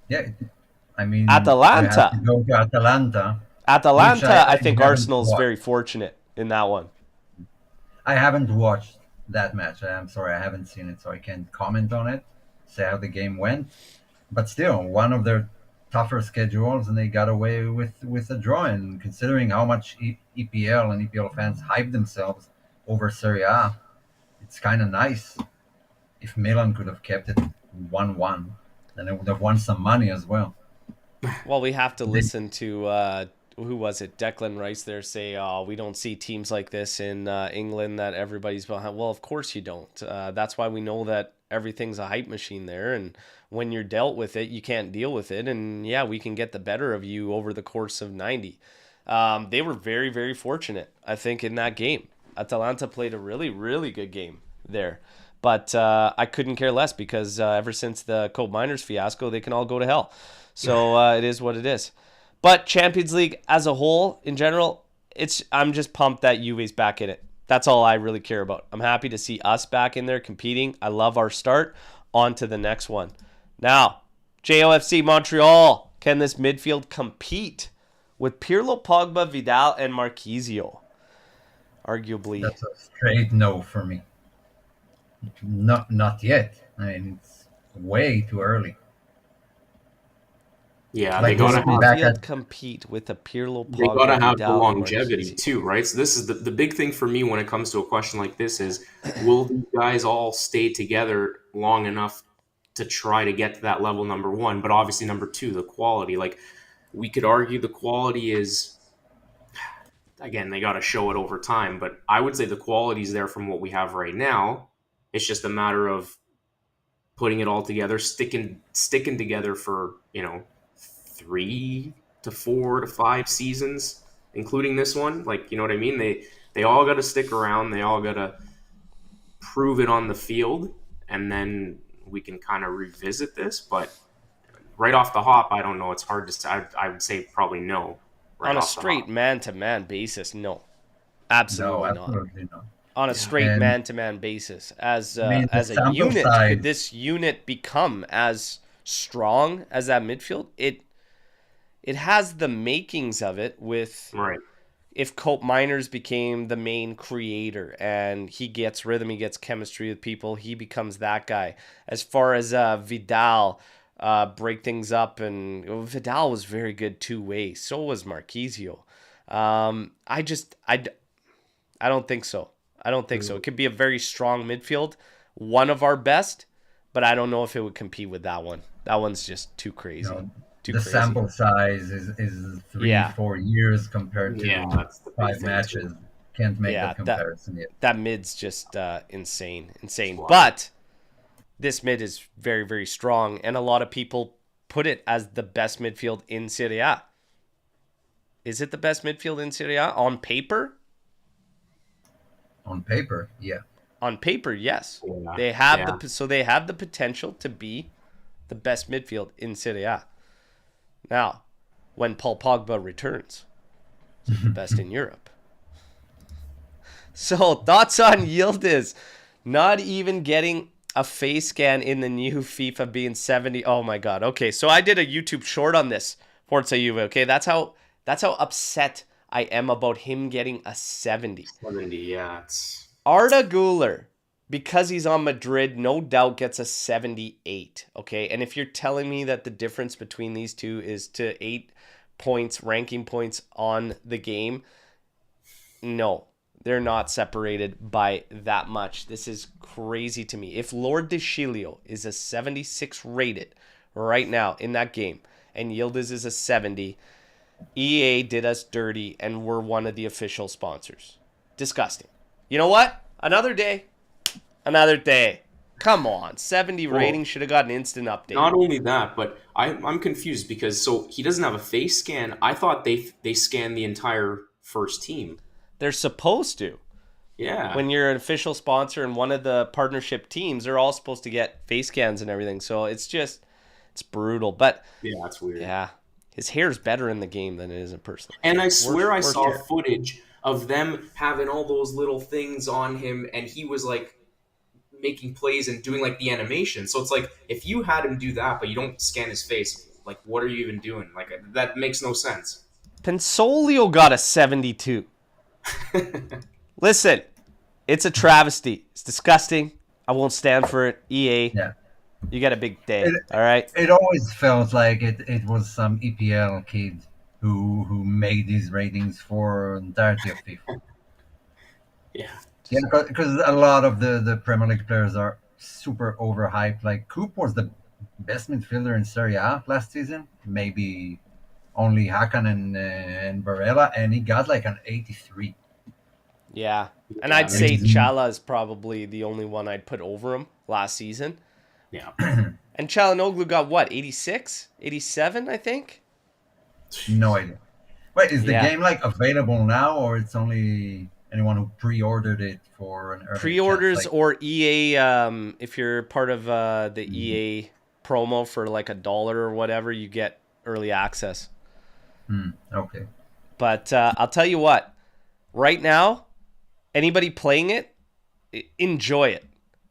Yeah, I mean, Atalanta. I have to go to Atalanta. Atalanta, I think haven't Arsenal's watched. very fortunate in that one. I haven't watched that match. I'm sorry, I haven't seen it, so I can't comment on it, say how the game went. But still, one of their tougher schedules, and they got away with a draw. And considering how much EPL and EPL fans hype themselves over Serie A, it's kind of nice if Milan could have kept it 1-1, and it would have won some money as well. Well, we have to listen to who was it? Declan Rice there say, "Oh, we don't see teams like this in England that everybody's behind." Well, of course you don't. That's why we know that everything's a hype machine there, and when you're dealt with it, you can't deal with it. And yeah, we can get the better of you over the course of 90. They were very, very fortunate, I think, in that game. Atalanta played a really, really good game there. But I couldn't care less because ever since the Cope Miners fiasco, they can all go to hell. So it is what it is. But Champions League as a whole, in general, I'm just pumped that Juve's back in it. That's all I really care about. I'm happy to see us back in there competing. I love our start. On to the next one. Now, JOFC Montreal. Can this midfield compete with Pirlo, Pogba, Vidal, and Marquisio? Arguably. That's a straight no for me. Not yet. I mean, it's way too early. Yeah, Like, they gotta this will have, be back Midfield at- compete with a Pirlo, they Pogba, gotta have the Vidal, and longevity Marquisio. too, right? So this is the big thing for me when it comes to a question like this is, will these guys all stay together long enough to try to get to that level, number one? But obviously, number two, the quality. Like, we could argue the quality is, again, they got to show it over time, but I would say the quality is there from what we have right now. It's just a matter of putting it all together, sticking together for 3 to 4 to 5 seasons, including this one. Like, you know what I mean? They all got to stick around. They all got to prove it on the field, and then we can kind of revisit this. But right off the hop, I don't know. It's hard to say. I would say probably no. Right On a off the straight hop. man-to-man basis, no. No, Absolutely not. absolutely not. On a straight And- man-to-man basis. As I mean, the as a sample unit, size- could this unit become as strong as that midfield? It has the makings of it with Right. if Cope Miners became the main creator and he gets rhythm, he gets chemistry with people, he becomes that guy. As far as Vidal, break things up, and Vidal was very good two-way. So was Marquisio. I don't think so. I don't think so. It could be a very strong midfield, one of our best, but I don't know if it would compete with that one. That one's just too crazy. You know, Too the crazy. sample size is 3-4 years compared to Yeah, that's the big 5 thing, matches. too. Can't make Yeah, that comparison yet. That mid's just insane. Wow. But this mid is very, very strong, and a lot of people put it as the best midfield in Serie A. Is it the best midfield in Serie A? On paper? On paper, yeah. On paper, yes. Yeah, They have yeah. they have the potential to be the best midfield in Serie A. Now, when Paul Pogba returns, he's the best in Europe. So, thoughts on Yildiz not even getting a face scan in the new FIFA being 70. Oh my god. Okay, so I did a YouTube short on this Forza Juve. Okay, that's how upset I am about him getting a 70. 70, yeah. It's Arda Güler, because he's on Madrid, no doubt gets a 78. Okay, and if you're telling me that the difference between these two is to 8 points, ranking points on the game, no, they're not separated by that much. This is crazy to me. If Lord De Chilio is a 76 rated right now in that game, and Yildiz is a 70, EA did us dirty, and we're one of the official sponsors. Disgusting. You know what? Another day. Come on. 70 rating should have got an instant update. not only that, but I'm confused because so he doesn't have a face scan. I thought they scanned the entire first team. They're supposed to. Yeah. When you're an official sponsor and one of the partnership teams, they're all supposed to get face scans and everything. So it's brutal. But yeah, that's weird. yeah, his hair's better in the game than it is in person. And I swear I saw hair. footage of them having all those little things on him, and he was like making plays and doing like the animation. So it's like if you had him do that, but you don't scan his face, like what are you even doing? Like that makes no sense. Pensolio got a 72. Listen, it's a travesty. It's disgusting. I won't stand for it. EA, Yeah. you got a big day. All right. It always felt like it was some EPL kid who made these ratings for entirety of FIFA. Yeah. Yeah, because a lot of the Premier League players are super overhyped. Like Coop was the best midfielder in Serie A last season. Maybe only Hakan and Barella, and he got like an 83. Yeah. And I'd say Chala is probably the only one I'd put over him last season. Yeah. And Çalhanoğlu got what, 86? 87, I think? No idea. Wait, is the Yeah. game like available now, or it's only anyone who pre-ordered it for an early Pre-orders chance? Like, or EA, if you're part of the EA promo for like $1 or whatever, you get early access. okay. But I'll tell you what, right now, anybody playing it, enjoy it.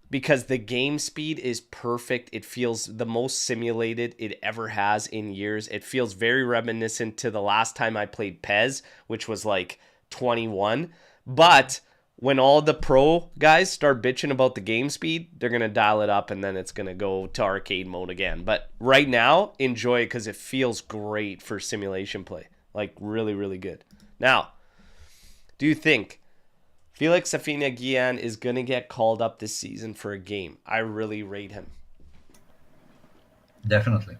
Because the game speed is perfect. It feels the most simulated it ever has in years. It feels very reminiscent to the last time I played PES, which was like 21. But when all the pro guys start bitching about the game speed, they're going to dial it up and then it's going to go to arcade mode again. But right now, enjoy it because it feels great for simulation play. Like really, really good. Now, do you think Felix Safina-Gyan is going to get called up this season for a game? I really rate him. Definitely.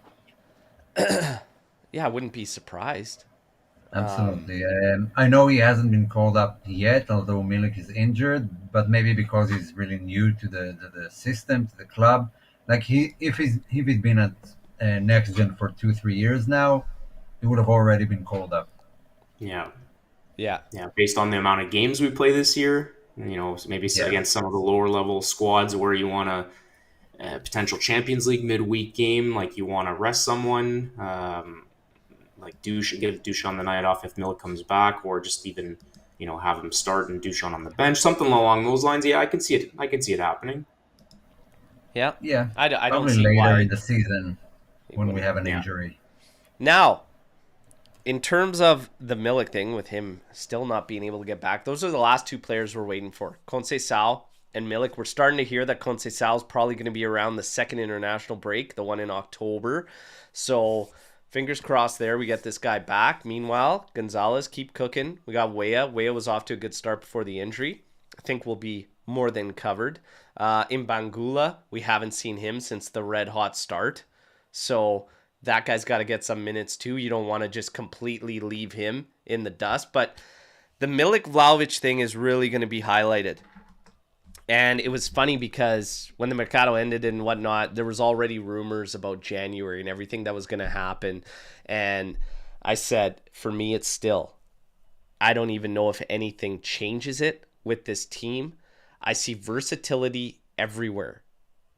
Yeah, I wouldn't be surprised. Absolutely. I know he hasn't been called up yet, although Milik is injured, but maybe because he's really new to the system, to the club. Like if he'd been at Next Gen for 2-3 years now, he would have already been called up. Yeah. Yeah. Yeah. Based on the amount of games we play this year, you know, maybe against some of the lower level squads where you want a potential Champions League midweek game, like you want to rest someone, like give Duchan the night off if Milik comes back, or just even, you know, have him start and Duchan on the bench, something along those lines. Yeah, I can see it happening. Yeah. Yeah. I don't Probably see later why. in the season when we have an injury. Now, in terms of the Milik thing, with him still not being able to get back, those are the last two players we're waiting for. Conceição and Milik. We're starting to hear that Conceição is probably going to be around the second international break, the one in October. So fingers crossed there. We get this guy back. Meanwhile, Gonzalez, keep cooking. We got Weah. Weah was off to a good start before the injury. I think we'll be more than covered. In Bangula, we haven't seen him since the red hot start. So that guy's got to get some minutes too. You don't want to just completely leave him in the dust. But the Milik-Vlahovic thing is really going to be highlighted. And it was funny because when the Mercado ended and whatnot, there was already rumors about January and everything that was going to happen. And I said, for me, it's still, I don't even know if anything changes it with this team. I see versatility everywhere.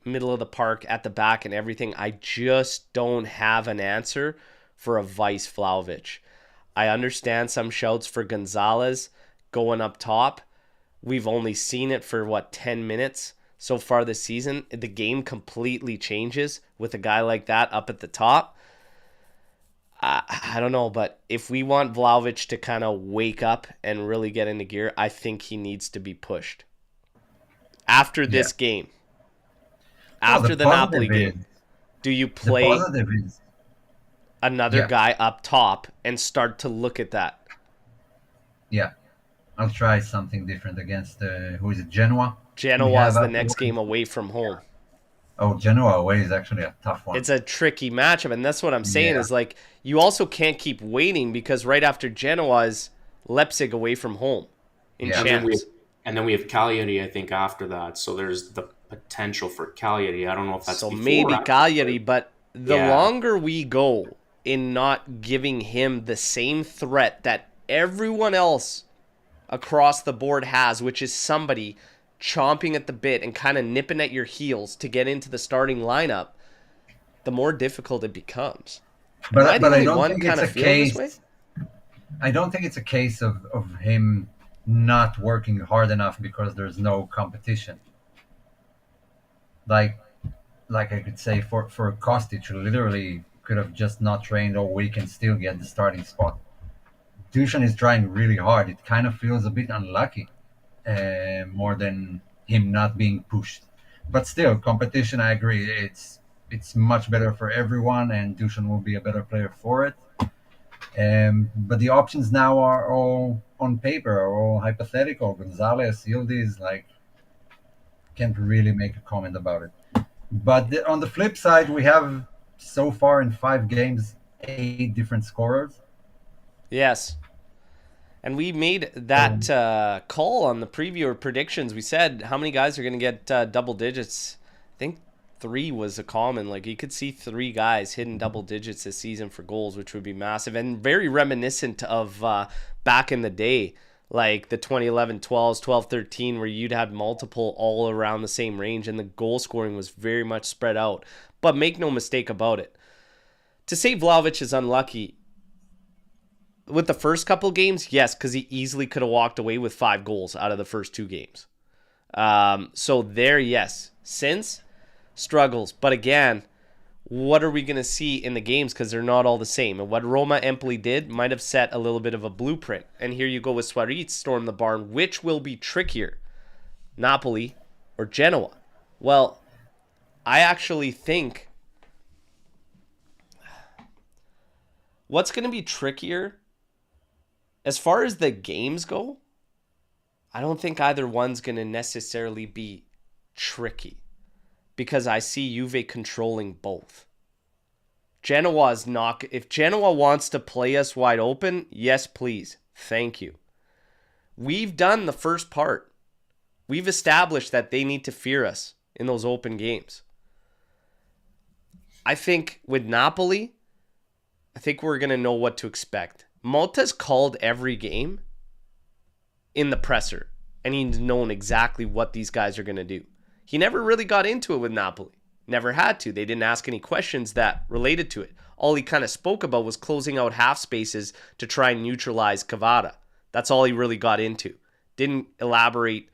Middle of the park, at the back and everything. I just don't have an answer for a vice Vlahovic. I understand some shouts for Gonzalez going up top. We've only seen it for 10 minutes so far this season. The game completely changes with a guy like that up at the top. I don't know, but if we want Vlahovic to kind of wake up and really get into gear, I think he needs to be pushed. After Yeah. this game, Well, after the Napoli game, do you the play positive is, another yeah, guy up top and start to look at that? yeah. I'll try something different against who is it, Genoa? We have Genoa's the next game afterwards. away from home. Oh, Genoa away is actually a tough one. It's a tricky matchup, and that's what I'm saying Yeah, is like you also can't keep waiting because right after Genoa is Leipzig away from home in yeah. And then we have, champs. and then we have Cagliari, I think, after that. So there's the potential for Cagliari. I don't know if that's So before or maybe after. Cagliari, but the Yeah. longer we go in not giving him the same threat that everyone else across the board has, which is somebody chomping at the bit and kind of nipping at your heels to get into the starting lineup, the more difficult it becomes. Am I the But I only don't one think kind it's of a feeling this way? case. I don't think it's a case of him not working hard enough because there's no competition. Like I could say for Kostic, who literally could have just not trained all week and still get the starting spot. Dusan is trying really hard. It kind of feels a bit unlucky, more than him not being pushed. But still, competition. I agree. It's much better for everyone, and Dusan will be a better player for it. But the options now are all on paper, are all hypothetical. Gonzalez, Yildiz, like, can't really make a comment about it. But on the flip side, we have so far in 5 games 8 different scorers. Yes. And we made So that call on the preview or predictions. We said how many guys are going to get double digits. I think 3 was a common. Like you could see 3 guys hitting double digits this season for goals, which would be massive and very reminiscent of back in the day, like the 2011 12s, 12 13, where you'd had multiple all around the same range and the goal scoring was very much spread out. But make no mistake about it. To say Vlahovic is unlucky, with the first couple games, yes, because he easily could have walked away with 5 goals out of the first 2 games. So there, yes. Since, struggles. But again, what are we going to see in the games? Because they're not all the same. And what Roma Empoli did might have set a little bit of a blueprint. And here you go with Suarez, storm the barn. Which will be trickier? Napoli or Genoa? Well, I actually think what's going to be trickier as far as the games go, I don't think either one's going to necessarily be tricky because I see Juve controlling both. Genoa's not. If Genoa wants to play us wide open, yes, please. Thank you. We've done the first part. We've established that they need to fear us in those open games. I think with Napoli, I think we're going to know what to expect. Motta'S called every game in the presser, and he's known exactly what these guys are going to do. He never really got into it with Napoli. Never had to. They didn't ask any questions that related to it. All he kind of spoke about was closing out half spaces to try and neutralize Cavada. That's all he really got into. Didn't elaborate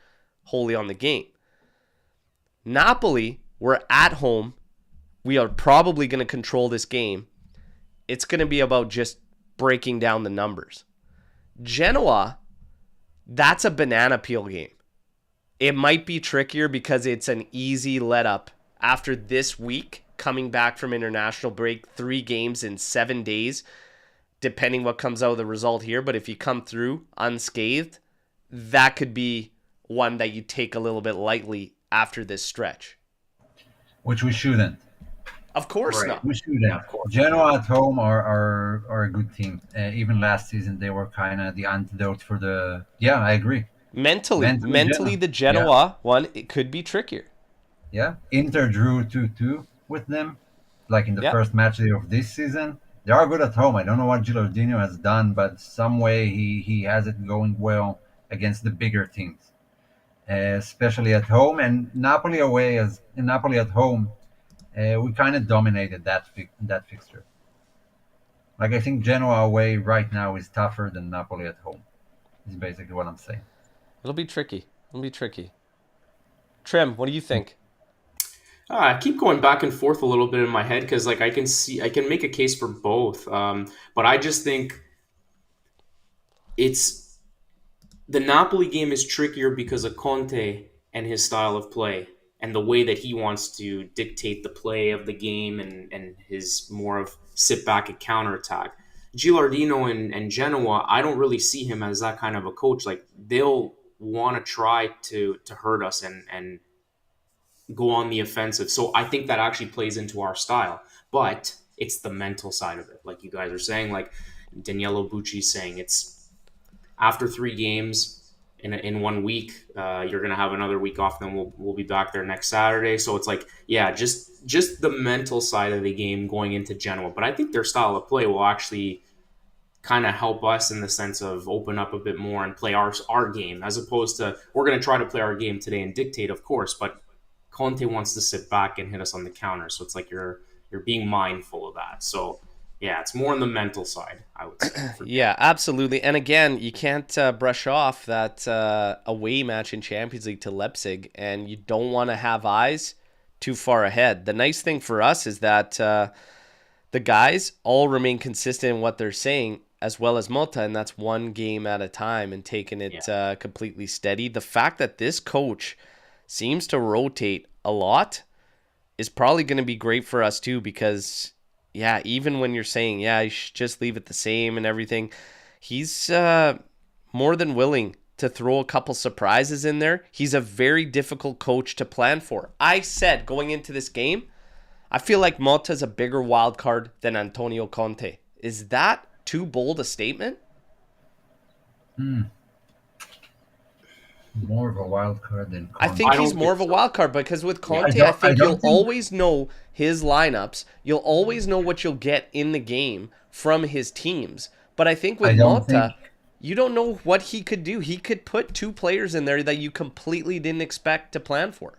wholly on the game. Napoli, we're at home. We are probably going to control this game. It's going to be about just breaking down the numbers. Genoa, that's a banana peel game. It might be trickier because it's an easy let up after this week, coming back from international break, 3 games in 7 days, depending what comes out of the result here. But if you come through unscathed, that could be one that you take a little bit lightly after this stretch. which we shouldn't. Of course Right. not. We shouldn't. Yeah, of course. Genoa at home are a good team. Even last season, they were kind of the antidote for the. Yeah, I agree. Mentally, Genoa. the Yeah, Genoa one, it could be trickier. yeah. Inter drew 2-2 with them, like in the Yeah. first match day of this season. They are good at home. I don't know what Gilardino has done, but some way he has it going well against the bigger teams, especially at home. And Napoli away, as in Napoli at home, we kind of dominated that fixture. Like I think Genoa away right now is tougher than Napoli at home. Is basically what I'm saying. It'll be tricky. Trim, what do you think? I keep going back and forth a little bit in my head because like I can make a case for both. But I just think it's the Napoli game is trickier because of Conte and his style of play and the way that he wants to dictate the play of the game and his more of sit back and counterattack. Gilardino and Genoa, I don't really see him as that kind of a coach. Like they'll want to try to hurt us and go on the offensive. So I think that actually plays into our style. But it's the mental side of it. Like you guys are saying, like Daniele Bucci saying, it's after 3 games in 1 week, you're gonna have another week off. Then we'll be back there next Saturday. So it's like, yeah, just the mental side of the game going into Genoa. But I think their style of play will actually kind of help us in the sense of open up a bit more and play our game as opposed to we're going to try to play our game today and dictate, of course, but Conte wants to sit back and hit us on the counter. So it's like you're being mindful of that. So yeah, it's more on the mental side, I would say. Yeah, absolutely. And again, you can't brush off that away match in Champions League to Leipzig, and you don't want to have eyes too far ahead. The nice thing for us is that the guys all remain consistent in what they're saying, as well as Motta, and that's one game at a time and taking it completely steady. The fact that this coach seems to rotate a lot is probably going to be great for us too, because yeah, even when you're saying, yeah, you should just leave it the same and everything, he's more than willing to throw a couple surprises in there. He's a very difficult coach to plan for. I said going into this game, I feel like Motta's a bigger wild card than Antonio Conte. Is that too bold a statement? More of a wild card than I Conte. think I don't he's more of think a so. wild card because with Conte, don't- I think don't you'll think- always know his lineups. You'll always know what you'll get in the game from his teams. But I think with I don't Motta, think you don't know what he could do. He could put two players in there that you completely didn't expect to plan for.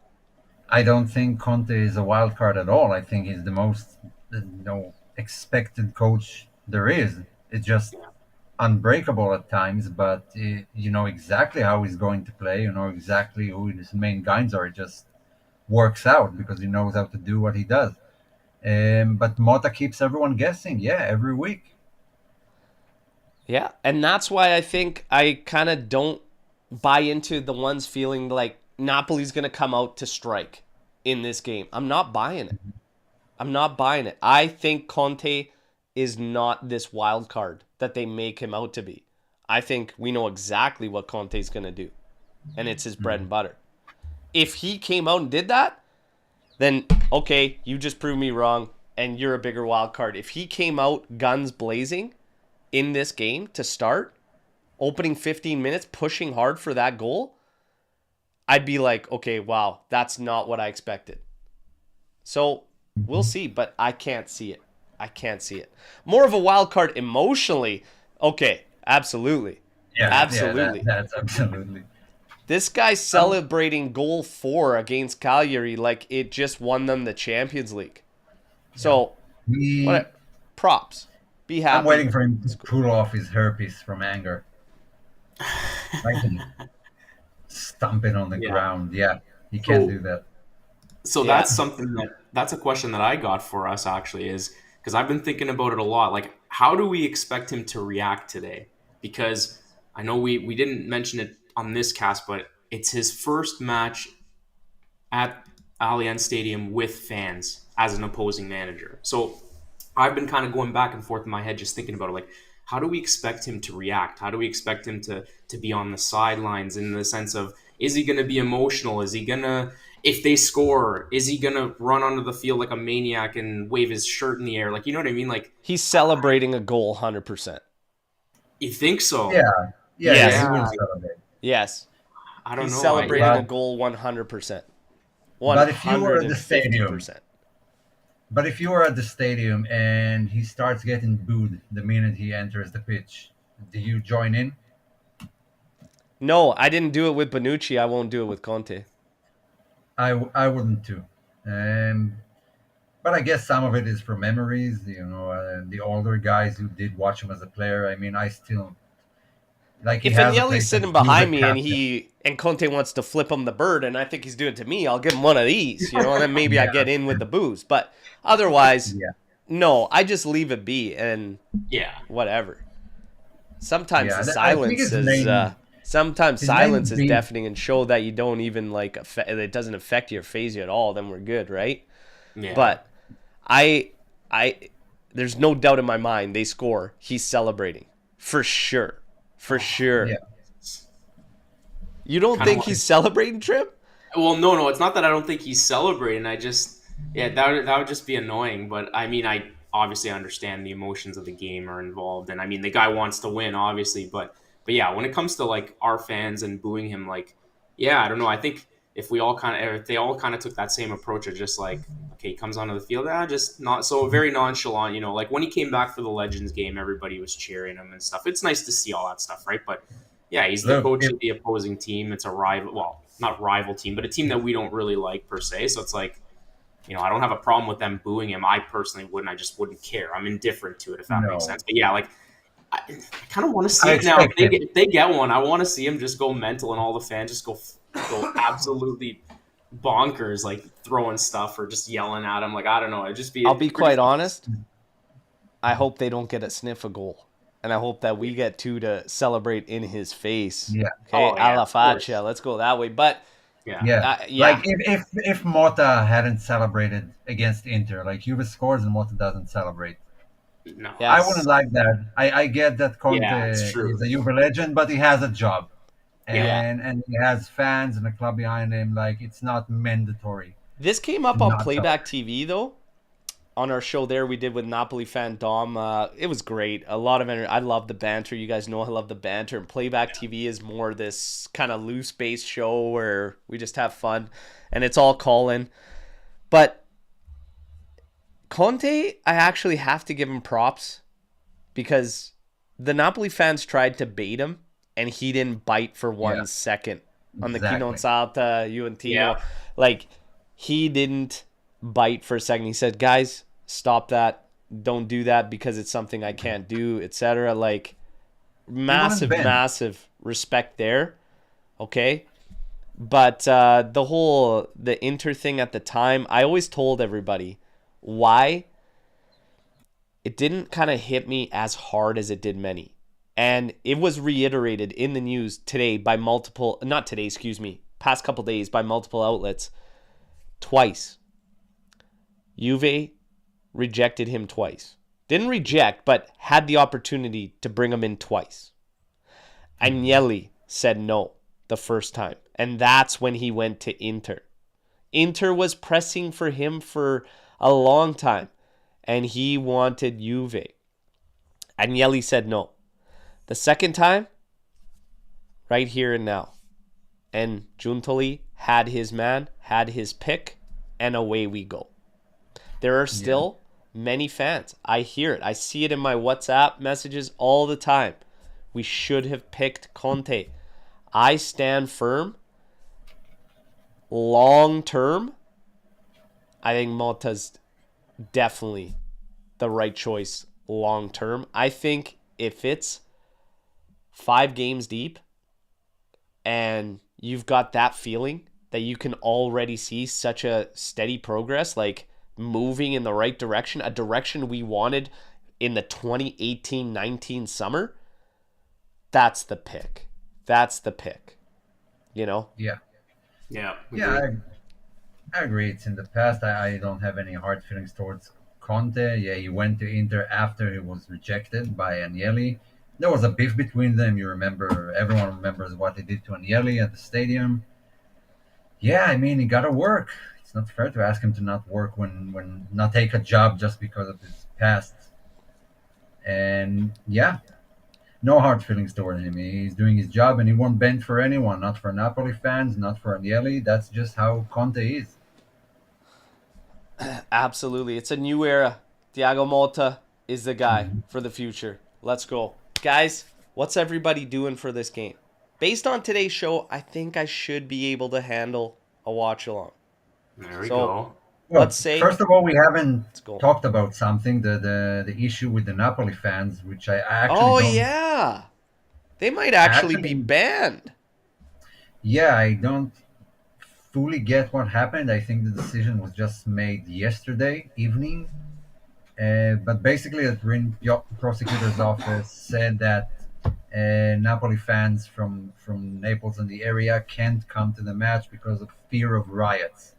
I don't think Conte is a wild card at all. I think he's the most expected coach there is. It's just unbreakable at times, but you know exactly how he's going to play. You know exactly who his main guys are. It just works out because he knows how to do what he does. But Motta keeps everyone guessing. Yeah, every week. Yeah, and that's why I think I kind of don't buy into the ones feeling like Napoli's going to come out to strike in this game. I'm not buying it. I'm not buying it. I think Conte is not this wild card that they make him out to be. I think we know exactly what Conte's going to do, and it's his bread and butter. If he came out and did that, then okay, you just proved me wrong, and you're a bigger wild card. If he came out guns blazing in this game to start, opening 15 minutes, pushing hard for that goal, I'd be like, okay, wow, that's not what I expected. So we'll see, but I can't see it. I can't see it. More of a wild card emotionally. Okay, absolutely. Yeah, Absolutely. that's absolutely. This guy's celebrating goal 4 against Cagliari like it just won them the Champions League. So, We, props. Be happy. I'm waiting for him to pull off his herpes from anger. Like him stomping on the Yeah. ground. Yeah, he can't So- do that. So Yeah. that's a question that I got for us actually is because I've been thinking about it a lot. Like, how do we expect him to react today? Because I know we didn't mention it on this cast, but it's his first match at Allianz Stadium with fans as an opposing manager. So I've been kind of going back and forth in my head just thinking about it. Like, how do we expect him to react? How do we expect him to be on the sidelines in the sense of, is he going to be emotional? Is he going to, if they score, is he going to run onto the field like a maniac and wave his shirt in the air? Like, you know what I mean? Like, He's celebrating a goal 100%. you think so? Yeah, Yes. he will celebrate. Yes. I don't He's know. celebrating I- a goal 100%. But if you were at the 150%. But if you were at the stadium and he starts getting booed the minute he enters the pitch, do you join in? No, I didn't do it with Bonucci. I won't do it with Conte. I wouldn't too. But I guess some of it is from memories. You know, the older guys who did watch him as a player. I mean, I still Like he If has a Agnelli's place as sitting Juve behind me captain. and Conte wants to flip him the bird, and I think he's doing it to me, I'll give him one of these, and then maybe I Yeah, get in with the booze. But otherwise, yeah, no, I just leave it be and Yeah. whatever. Sometimes yeah. I think sometimes his main silence is beef. deafening and show that you don't even it doesn't affect you or phase you at all. Then we're good, right? Yeah. But I I there's no doubt in my mind they score. He's celebrating for sure, for sure. Yeah, You don't Kind of think want. he's celebrating, Trim? Well, no. It's not that I don't think he's celebrating. I just, yeah, that would just be annoying. But I mean, I obviously understand the emotions of the game are involved, and I mean, the guy wants to win, obviously. But yeah, when it comes to like our fans and booing him, like, yeah, I don't know. I think if they all kind of took that same approach of just like, okay, he comes onto the field, just not so very nonchalant, like when he came back for the Legends game, everybody was cheering him and stuff. It's nice to see all that stuff, right? But yeah, he's the look, coach of the opposing team. It's a rival, well, not rival team, but a team that we don't really like per se. So it's like, I don't have a problem with them booing him. I personally wouldn't. I just wouldn't care. I'm indifferent to it, if that makes no, sense. But yeah, like I kind of want to see I it now. expect him. If they get one, I want to see him just go mental and all the fans just go absolutely bonkers, like throwing stuff or just yelling at him. Like I don't know. I'll be quite honest. I hope they don't get a sniff a goal. And I hope that we get two to celebrate in his face. Yeah, Okay, Oh, yeah, alla of course. faccia. Let's go that way. But Yeah. yeah. yeah, Like if Motta hadn't celebrated against Inter, like Juve scores and Motta doesn't celebrate, No. yeah. I wouldn't like that. I get that Conte Yeah, it's true. is a Juve legend, but he has a job, Yeah. and he has fans and a club behind him. Like it's not mandatory This came to up on not Playback celebrate. TV though. On our show there we did with Napoli fan Dom. It was great. A lot of energy. I love the banter. You guys know I love the banter. And Playback TV is more this kind of loose based show where we just have fun, and it's all call-in. But Conte, I actually have to give him props because the Napoli fans tried to bait him, and he didn't bite for 1 second on the Exactly. Keynote Salta, Juventino. Yeah. Like, he didn't bite for a second. He said, guys, stop that. Don't do that because it's something I can't do, etc. Like, massive, bend. massive respect there. Okay? But the Inter thing at the time, I always told everybody why it didn't kind of hit me as hard as it did many. And it was reiterated in the news today by not today, excuse me, past couple days by multiple outlets twice. Juve rejected him twice. Didn't reject, but had the opportunity to bring him in twice. Agnelli said no the first time. And that's when he went to Inter. Inter was pressing for him for a long time. And he wanted Juve. Agnelli said no. The second time, right here and now. And Giuntoli had his man, had his pick, and away we go. There are still many fans. I hear it. I see it in my WhatsApp messages all the time. We should have picked Conte. I stand firm. Long term, I think Motta'S definitely the right choice long term. I think if it's 5 games deep and you've got that feeling that you can already see such a steady progress, like moving in the right direction, a direction we wanted in the 2018-19 summer, that's the pick. That's the pick. Yeah, Yeah. yeah. I agree. It's in the past. I don't have any hard feelings towards Conte. Yeah, he went to Inter after he was rejected by Agnelli. There was a beef between them. You remember, everyone remembers what he did to Agnelli at the stadium. Yeah, I mean, he got to work. It's not fair to ask him to not work when not take a job just because of his past. And yeah, no hard feelings toward him. He's doing his job, and he won't bend for anyone. Not for Napoli fans, not for Agnelli. That's just how Conte is. Absolutely. It's a new era. Thiago Motta is the guy for the future. Let's go. Guys, what's everybody doing for this game? Based on today's show, I think I should be able to handle a watch along. There we So, go. Well, Let's say- first of all, we haven't Let's go. talked about something the issue with the Napoli fans, which I actually Oh, don't. yeah. They might actually be Actually, banned. yeah, I don't fully get what happened. I think the decision was just made yesterday evening. But basically, the prosecutor's office said that Napoli fans from Naples and the area can't come to the match because of fear of riots.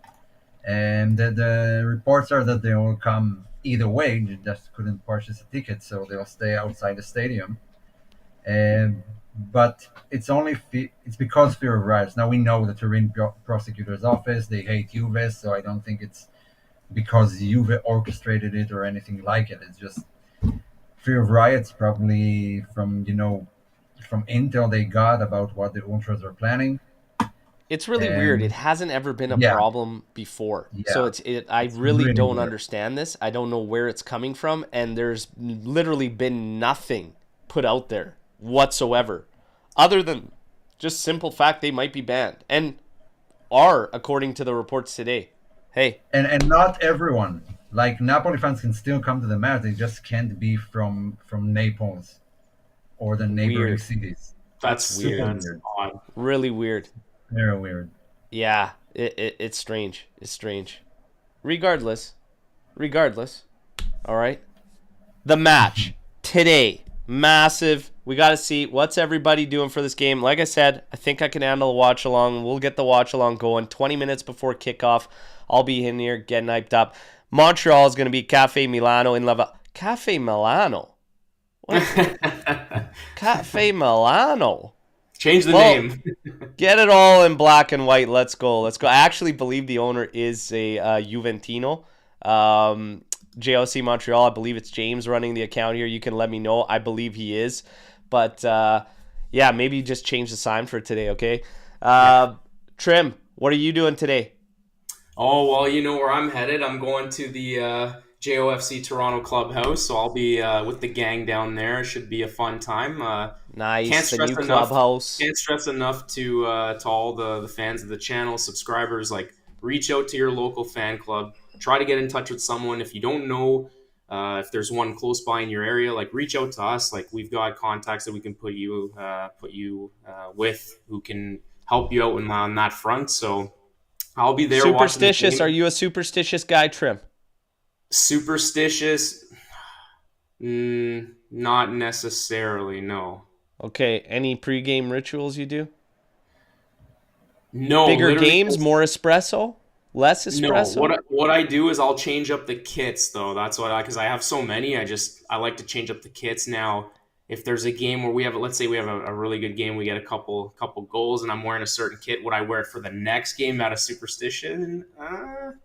And the reports are that they will come either way. They just couldn't purchase a ticket, so they'll stay outside the stadium. But it's because fear of riots. Now we know the Turin prosecutor's office, they hate Juve, so I don't think it's because Juve orchestrated it or anything like it. It's just fear of riots, probably from intel they got about what the ultras are planning. It's really weird. It And hasn't ever been a yeah, problem before. So yeah, I it's really really don't weird. understand this. I don't know where it's coming from, and there's literally been nothing put out there whatsoever other than just simple fact they might be banned and are according to the reports today. Hey, And not everyone. Like Napoli fans can still come to the match. They just can't be from Naples or the neighboring weird. cities. That's That's weird. Super that's weird. odd. Really weird. Very weird. Yeah, it's strange. It's strange. Regardless, all right. The match today, massive. We got to see what's everybody doing for this game. Like I said, I think I can handle a watch along. We'll get the watch along going 20 minutes before kickoff. I'll be in here getting hyped up. Montreal is going to be Cafe Milano in Lava. Cafe Milano? What? Cafe Milano? Change the Well, name. get it all in black and white. Let's go. Let's go. I actually believe the owner is a Juventino. JLC Montreal. I believe it's James running the account here. You can let me know. I believe he is. But yeah, maybe just change the sign for today, okay? Trim, what are you doing today? Oh, well, you know where I'm headed. I'm going to the JOFC Toronto clubhouse, so I'll be with the gang down there. It should be a fun time. Can't Nice. The stress new enough. clubhouse. Can't stress enough to all the fans of the channel, subscribers. Like, reach out to your local fan club. Try to get in touch with someone. If you don't know if there's one close by in your area, like reach out to us. Like we've got contacts that we can put you with who can help you out on that front. So I'll be there watching the Superstitious. Are game. you a superstitious guy, Trim? Superstitious? Not necessarily, no. Okay. Any pregame rituals you do? No, Bigger literally. games, more espresso? Less No, espresso? what I do is I'll change up the kits though. That's what because I have so many. I like to change up the kits now. If there's a game where we have, let's say we have a really good game, we get a couple goals, and I'm wearing a certain kit. Would I wear it for the next game out of superstition?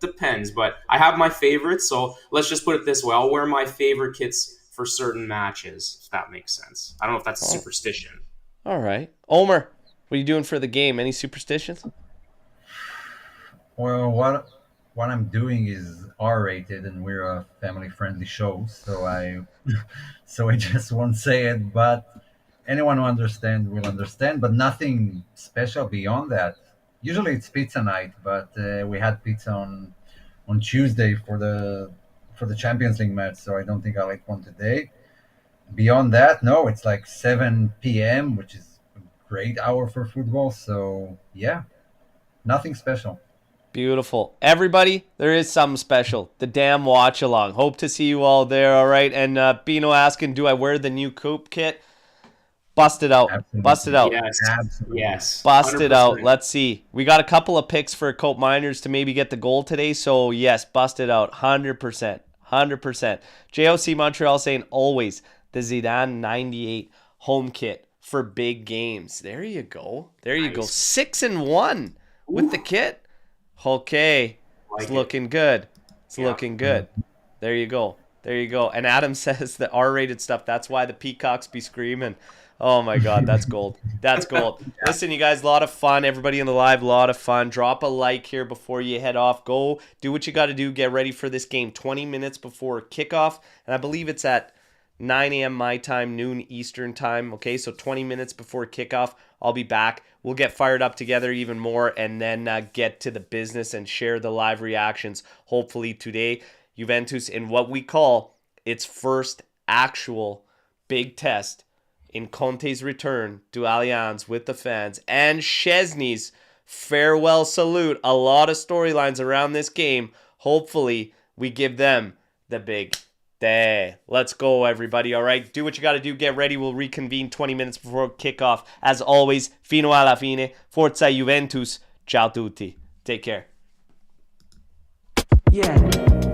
Depends, but I have my favorites. So let's just put it this way: I'll wear my favorite kits for certain matches, if that makes sense. I don't know if that's a superstition. All right. Omer, what are you doing for the game? Any superstitions? Well, what I'm doing is R-rated, and we're a family-friendly show, so I just won't say it. But anyone who understands will understand. But nothing special beyond that. Usually it's pizza night, but we had pizza on Tuesday for the Champions League match, so I don't think I'll eat one today. Beyond that, no, it's like 7 p.m., which is a great hour for football. So yeah, nothing special. Beautiful. Everybody, there is something special. The damn watch along. Hope to see you all there, all right? And Bino asking, do I wear the new Coop kit? Bust it out. Absolutely. Bust it out. Yes, Absolutely. yes, Bust it out. 100%. Let's see. We got a couple of picks for Cope Miners to maybe get the goal today. So, yes, bust it out. 100%. 100%. JOC Montreal saying always the Zidane 98 home kit for big games. There you go. There you go. Nice. 6-1 with the kit. Okay. Like It's it. looking good. It's Yeah. looking good. There you go. There you go. And Adam says the R-rated stuff, that's why the peacocks be screaming. Oh my God, that's gold. That's gold. Listen, you guys, a lot of fun. Everybody in the live, a lot of fun. Drop a like here before you head off. Go do what you got to do. Get ready for this game 20 minutes before kickoff. And I believe it's at 9 a.m. my time, noon Eastern time. Okay, so 20 minutes before kickoff, I'll be back. We'll get fired up together even more and then get to the business and share the live reactions. Hopefully today, Juventus in what we call its first actual big test in Conte's return to Allianz with the fans and Szczesny's farewell salute. A lot of storylines around this game. Hopefully, we give them the big day. Let's go, everybody. All right, do what you got to do. Get ready. We'll reconvene 20 minutes before kickoff. As always, fino alla fine. Forza Juventus. Ciao tutti. Take care. Yeah.